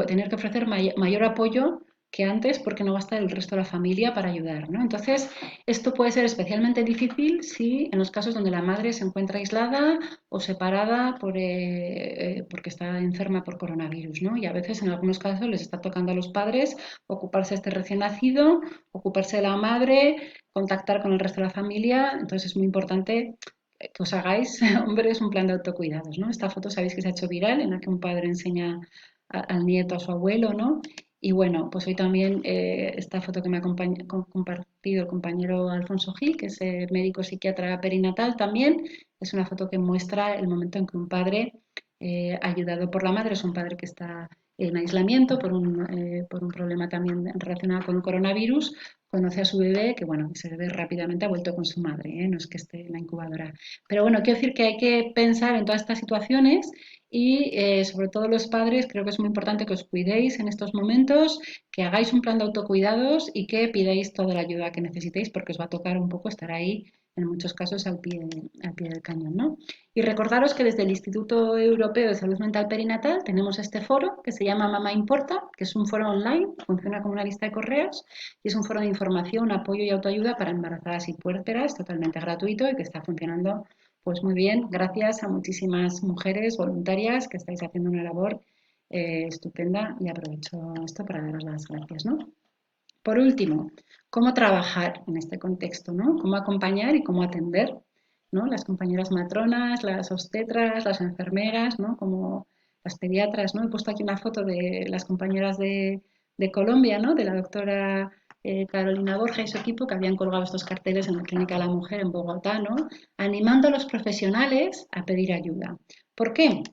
tener que ofrecer mayor apoyo que antes porque no va a estar el resto de la familia para ayudar, ¿no? Entonces, esto puede ser especialmente difícil si en los casos donde la madre se encuentra aislada o separada porque está enferma por coronavirus, ¿no? Y a veces en algunos casos les está tocando a los padres ocuparse de este recién nacido, ocuparse de la madre, contactar con el resto de la familia. Entonces es muy importante que os hagáis, hombres, un plan de autocuidados, ¿no? Esta foto sabéis que se ha hecho viral en la que un padre enseña al nieto, a su abuelo, ¿no? Y bueno, pues hoy también esta foto que me ha compartido el compañero Alfonso Gil, que es médico psiquiatra perinatal también, es una foto que muestra el momento en que un padre, ayudado por la madre, es un padre que está en aislamiento por un problema también relacionado con el coronavirus, conoce a su bebé, que bueno, ese bebé rápidamente ha vuelto con su madre, no es que esté en la incubadora. Pero bueno, quiero decir que hay que pensar en todas estas situaciones y sobre todo los padres, creo que es muy importante que os cuidéis en estos momentos, que hagáis un plan de autocuidados y que pidáis toda la ayuda que necesitéis porque os va a tocar un poco estar ahí en muchos casos al pie del cañón, ¿no? Y recordaros que desde el Instituto Europeo de Salud Mental Perinatal tenemos este foro que se llama Mamá Importa, que es un foro online, funciona como una lista de correos y es un foro de información, apoyo y autoayuda para embarazadas y puérperas, totalmente gratuito y que está funcionando pues muy bien, gracias a muchísimas mujeres voluntarias que estáis haciendo una labor estupenda y aprovecho esto para daros las gracias, ¿no? Por último, cómo trabajar en este contexto, ¿no? Cómo acompañar y cómo atender, ¿no? Las compañeras matronas, las obstetras, las enfermeras, ¿no? Como las pediatras, ¿no? He puesto aquí una foto de las compañeras de Colombia, ¿no? De la doctora Carolina Borja y su equipo que habían colgado estos carteles en la Clínica de la Mujer en Bogotá, ¿no? Animando a los profesionales a pedir ayuda. ¿Por qué?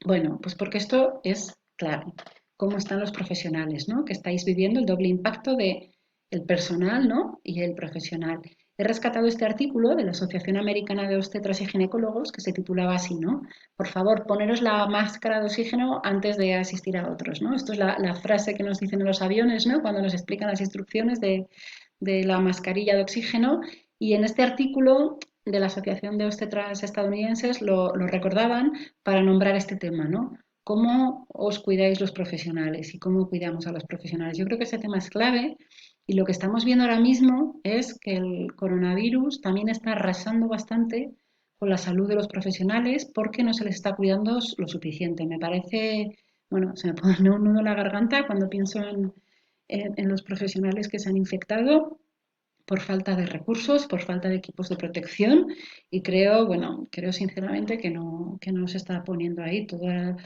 Bueno, pues porque esto es clave. ¿Cómo están los profesionales, ¿no? Que estáis viviendo el doble impacto de el personal, ¿no? Y el profesional. He rescatado este artículo de la Asociación Americana de Obstetras y Ginecólogos que se titulaba así, ¿no? Por favor, poneros la máscara de oxígeno antes de asistir a otros, ¿no? Esto es la frase que nos dicen en los aviones, ¿no? Cuando nos explican las instrucciones de la mascarilla de oxígeno. Y en este artículo de la Asociación de Obstetras Estadounidenses lo recordaban para nombrar este tema, ¿no? ¿Cómo os cuidáis los profesionales y cómo cuidamos a los profesionales? Yo creo que ese tema es clave y lo que estamos viendo ahora mismo es que el coronavirus también está arrasando bastante con la salud de los profesionales porque no se les está cuidando lo suficiente. Me parece, bueno, se me pone un nudo en la garganta cuando pienso en los profesionales que se han infectado por falta de recursos, por falta de equipos de protección y creo, bueno, creo sinceramente que no se está poniendo ahí toda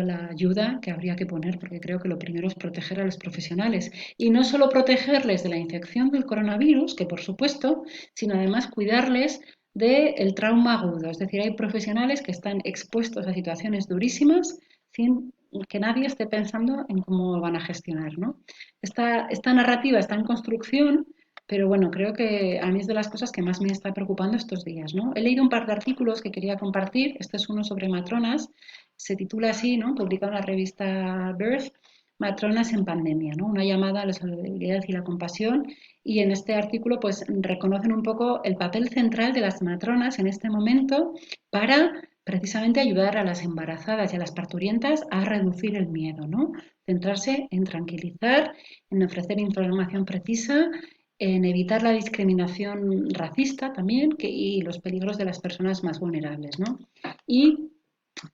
la ayuda que habría que poner, porque creo que lo primero es proteger a los profesionales y no solo protegerles de la infección del coronavirus, que por supuesto, sino además cuidarles del trauma agudo. Es decir, hay profesionales que están expuestos a situaciones durísimas sin que nadie esté pensando en cómo van a gestionar, ¿no? Esta narrativa está en construcción, pero bueno, creo que a mí es de las cosas que más me está preocupando estos días, ¿no? He leído un par de artículos que quería compartir. Este es uno sobre matronas. Se titula así, ¿no? Publicado en la revista Birth, Matronas en pandemia, ¿no? Una llamada a la solidaridad y la compasión. Y en este artículo, pues, reconocen un poco el papel central de las matronas en este momento para precisamente ayudar a las embarazadas y a las parturientas a reducir el miedo, ¿no? Centrarse en tranquilizar, en ofrecer información precisa en evitar la discriminación racista también y los peligros de las personas más vulnerables, ¿no? Y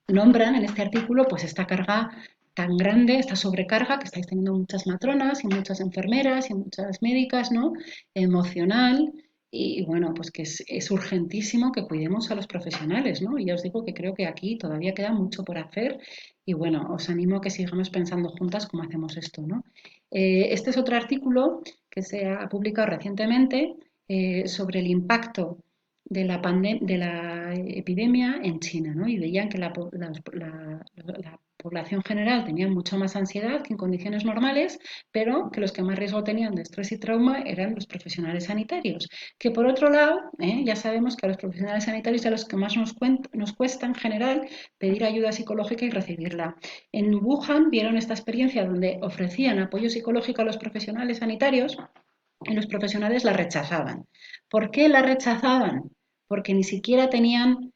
nombran en este artículo pues esta carga tan grande, esta sobrecarga que estáis teniendo muchas matronas y muchas enfermeras y muchas médicas, ¿no? Emocional y bueno, pues que es urgentísimo que cuidemos a los profesionales, ¿no? Y ya os digo que creo que aquí todavía queda mucho por hacer y bueno, os animo a que sigamos pensando juntas cómo hacemos esto, ¿no? Este es otro artículo que se ha publicado recientemente sobre el impacto de la epidemia en China, ¿no? Y veían que la población general tenía mucha más ansiedad que en condiciones normales, pero que los que más riesgo tenían de estrés y trauma eran los profesionales sanitarios. Que por otro lado, ya sabemos que a los profesionales sanitarios es a los que más nos cuesta en general pedir ayuda psicológica y recibirla. En Wuhan vieron esta experiencia donde ofrecían apoyo psicológico a los profesionales sanitarios y los profesionales la rechazaban. ¿Por qué la rechazaban? Porque ni siquiera tenían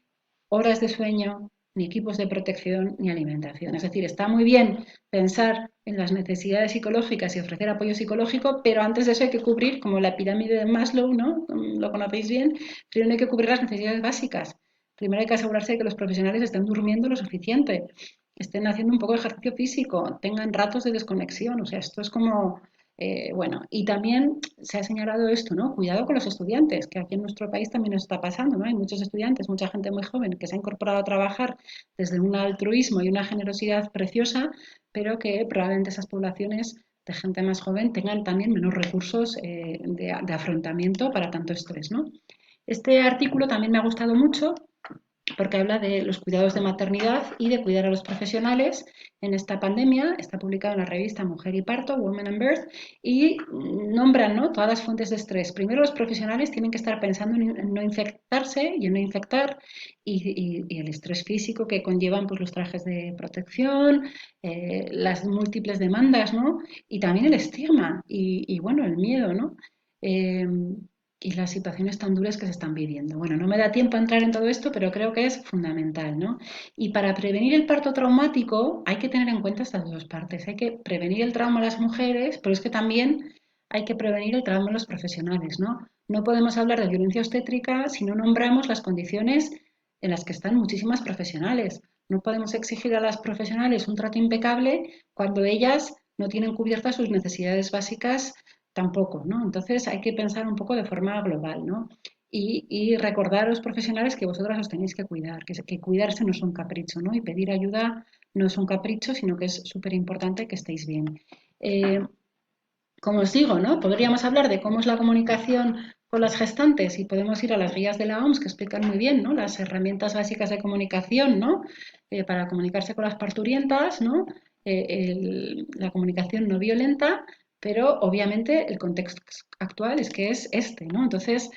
horas de sueño, ni equipos de protección, ni alimentación. Es decir, está muy bien pensar en las necesidades psicológicas y ofrecer apoyo psicológico, pero antes de eso hay que cubrir, como la pirámide de Maslow, ¿no? Lo conocéis bien, primero hay que cubrir las necesidades básicas. Primero hay que asegurarse de que los profesionales estén durmiendo lo suficiente, estén haciendo un poco de ejercicio físico, tengan ratos de desconexión. O sea, esto es como bueno, y también se ha señalado esto, ¿no? Cuidado con los estudiantes, que aquí en nuestro país también nos está pasando, ¿no? Hay muchos estudiantes, mucha gente muy joven que se ha incorporado a trabajar desde un altruismo y una generosidad preciosa, pero que probablemente esas poblaciones de gente más joven tengan también menos recursos de afrontamiento para tanto estrés, ¿no? Este artículo también me ha gustado mucho porque habla de los cuidados de maternidad y de cuidar a los profesionales en esta pandemia. Está publicado en la revista Mujer y Parto, Women and Birth, y nombran, ¿no?, todas las fuentes de estrés. Primero, los profesionales tienen que estar pensando en no infectarse y en no infectar, y el estrés físico que conllevan pues, los trajes de protección, las múltiples demandas, ¿no? Y también el estigma y bueno, el miedo, ¿no? Eh, y las situaciones tan duras que se están viviendo. Bueno, no me da tiempo a entrar en todo esto, pero creo que es fundamental, ¿no? Y para prevenir el parto traumático hay que tener en cuenta estas dos partes. Hay que prevenir el trauma a las mujeres, pero es que también hay que prevenir el trauma a los profesionales, ¿no? No podemos hablar de violencia obstétrica si no nombramos las condiciones en las que están muchísimas profesionales. No podemos exigir a las profesionales un trato impecable cuando ellas no tienen cubiertas sus necesidades básicas tampoco, ¿no? Entonces hay que pensar un poco de forma global, ¿no? Y recordar a los profesionales que vosotras os tenéis que cuidar, que cuidarse no es un capricho, ¿no? Y pedir ayuda no es un capricho, sino que es súper importante que estéis bien. Eh, Como os digo, ¿no? Podríamos hablar de cómo es la comunicación con las gestantes y podemos ir a las guías de la OMS que explican muy bien, ¿no? Las herramientas básicas de comunicación, ¿no? Para comunicarse con las parturientas, ¿no? La comunicación no violenta, pero obviamente el contexto actual es que es este, ¿no? Entonces,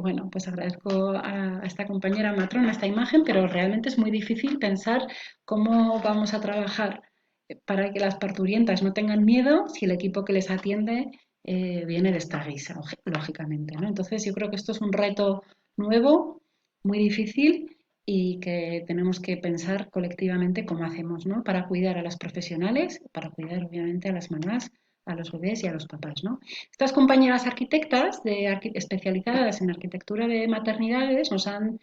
bueno, pues agradezco a esta compañera matrona esta imagen, pero realmente es muy difícil pensar cómo vamos a trabajar para que las parturientas no tengan miedo si el equipo que les atiende viene de esta risa, lógicamente, ¿no? Entonces yo creo que esto es un reto nuevo, muy difícil y que tenemos que pensar colectivamente cómo hacemos, ¿no? Para cuidar a las profesionales, para cuidar obviamente a las mamás, a los bebés y a los papás, ¿no? Estas compañeras arquitectas especializadas en arquitectura de maternidades nos han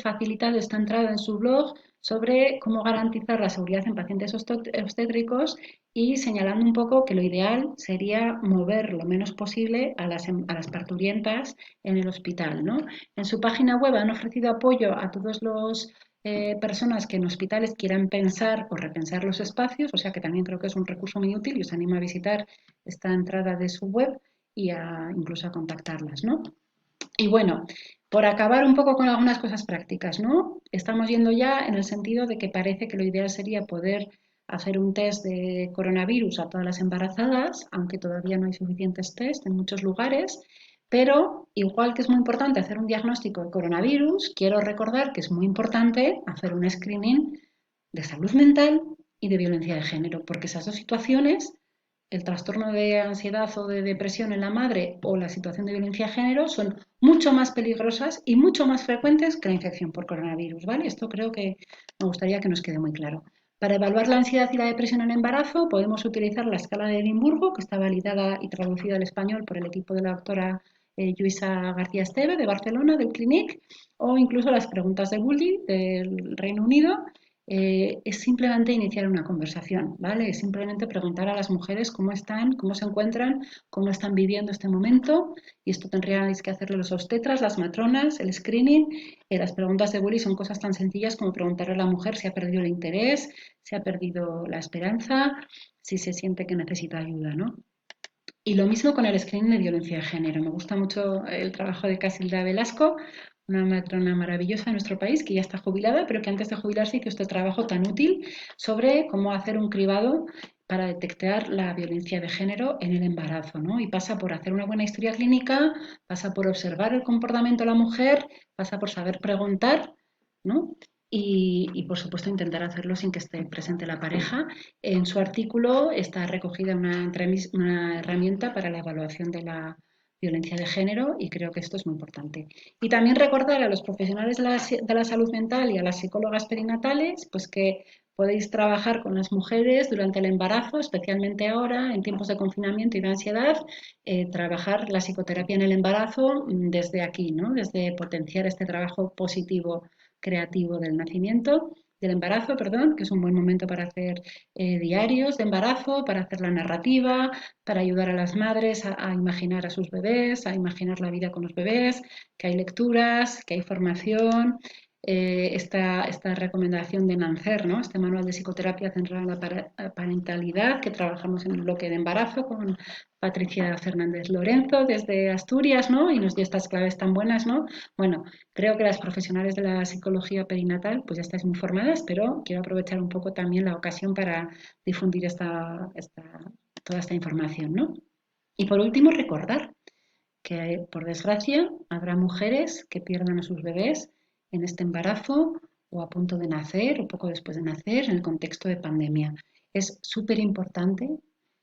facilitado esta entrada en su blog sobre cómo garantizar la seguridad en pacientes obstétricos y señalando un poco que lo ideal sería mover lo menos posible a las parturientas en el hospital, ¿no? En su página web han ofrecido apoyo a todos los personas que en hospitales quieran pensar o repensar los espacios, o sea que también creo que es un recurso muy útil y os animo a visitar esta entrada de su web y incluso a contactarlas, ¿no? Y bueno, por acabar un poco con algunas cosas prácticas, ¿no? Estamos yendo ya en el sentido de que parece que lo ideal sería poder hacer un test de coronavirus a todas las embarazadas, aunque todavía no hay suficientes test en muchos lugares, pero igual que es muy importante hacer un diagnóstico de coronavirus, quiero recordar que es muy importante hacer un screening de salud mental y de violencia de género, porque esas dos situaciones, el trastorno de ansiedad o de depresión en la madre o la situación de violencia de género, son mucho más peligrosas y mucho más frecuentes que la infección por coronavirus, ¿vale? Esto creo que me gustaría que nos quede muy claro. Para evaluar la ansiedad y la depresión en el embarazo podemos utilizar la escala de Edimburgo, que está validada y traducida al español por el equipo de la doctora Lluïsa García Esteve de Barcelona, del Clinic, o incluso las preguntas de Bully del Reino Unido. Es simplemente iniciar una conversación, ¿vale? Es simplemente preguntar a las mujeres cómo están, cómo se encuentran, cómo están viviendo este momento, y esto tendríais que hacerlo los obstetras, las matronas, el screening. Las preguntas de Bully son cosas tan sencillas como preguntarle a la mujer si ha perdido el interés, si ha perdido la esperanza, si se siente que necesita ayuda, ¿no? Y lo mismo con el screening de violencia de género. Me gusta mucho el trabajo de Casilda Velasco, una matrona maravillosa de nuestro país que ya está jubilada, pero que antes de jubilarse hizo este trabajo tan útil sobre cómo hacer un cribado para detectar la violencia de género en el embarazo, ¿no? Y pasa por hacer una buena historia clínica, pasa por observar el comportamiento de la mujer, pasa por saber preguntar, ¿no? Por supuesto, intentar hacerlo sin que esté presente la pareja. En su artículo está recogida una herramienta para la evaluación de la violencia de género y creo que esto es muy importante. Y también recordar a los profesionales de la salud mental y a las psicólogas perinatales pues que podéis trabajar con las mujeres durante el embarazo, especialmente ahora en tiempos de confinamiento y de ansiedad, trabajar la psicoterapia en el embarazo desde aquí, ¿no? Desde potenciar este trabajo positivo creativo del embarazo, perdón, que es un buen momento para hacer diarios de embarazo, para hacer la narrativa, para ayudar a las madres a imaginar a sus bebés, a imaginar la vida con los bebés, que hay lecturas, que hay formación. Esta recomendación de NANCER, ¿no? Este manual de psicoterapia centrado en la parentalidad que trabajamos en el bloque de embarazo con Patricia Fernández Lorenzo desde Asturias, ¿no? Y nos dio estas claves tan buenas, ¿no? Bueno, creo que las profesionales de la psicología perinatal pues ya estáis muy formadas, pero quiero aprovechar un poco también la ocasión para difundir toda esta información, ¿no? Y por último, recordar que por desgracia habrá mujeres que pierdan a sus bebés en este embarazo o a punto de nacer o poco después de nacer en el contexto de pandemia. Es súper importante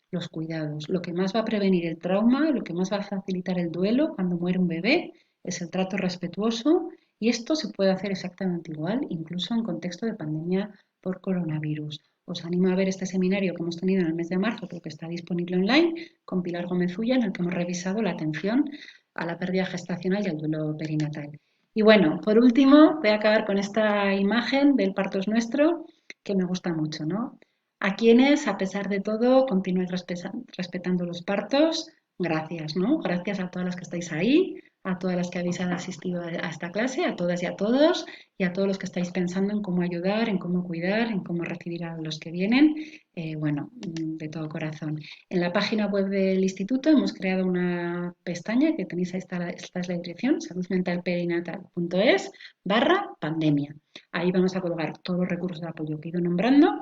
los cuidados. Lo que más va a prevenir el trauma, lo que más va a facilitar el duelo cuando muere un bebé es el trato respetuoso y esto se puede hacer exactamente igual, incluso en contexto de pandemia por coronavirus. Os animo a ver este seminario que hemos tenido en el mes de marzo, porque está disponible online, con Pilar Gómez Ulla, en el que hemos revisado la atención a la pérdida gestacional y al duelo perinatal. Y bueno, por último, voy a acabar con esta imagen del parto es nuestro, que me gusta mucho, ¿no? A quienes, a pesar de todo, continuáis respetando los partos, gracias, ¿no? Gracias a todas las que estáis ahí, a todas las que habéis asistido a esta clase, a todas y a todos, y a todos los que estáis pensando en cómo ayudar, en cómo cuidar, en cómo recibir a los que vienen, bueno, de todo corazón. En la página web del instituto hemos creado una pestaña que tenéis ahí, esta es la dirección, saludmentalperinatal.es/pandemia. Ahí vamos a colgar todos los recursos de apoyo que he ido nombrando.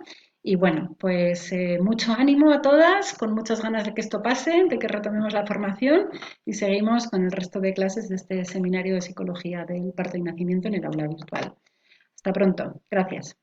Y bueno, pues mucho ánimo a todas, con muchas ganas de que esto pase, de que retomemos la formación y seguimos con el resto de clases de este seminario de psicología del parto y nacimiento en el aula virtual. Hasta pronto. Gracias.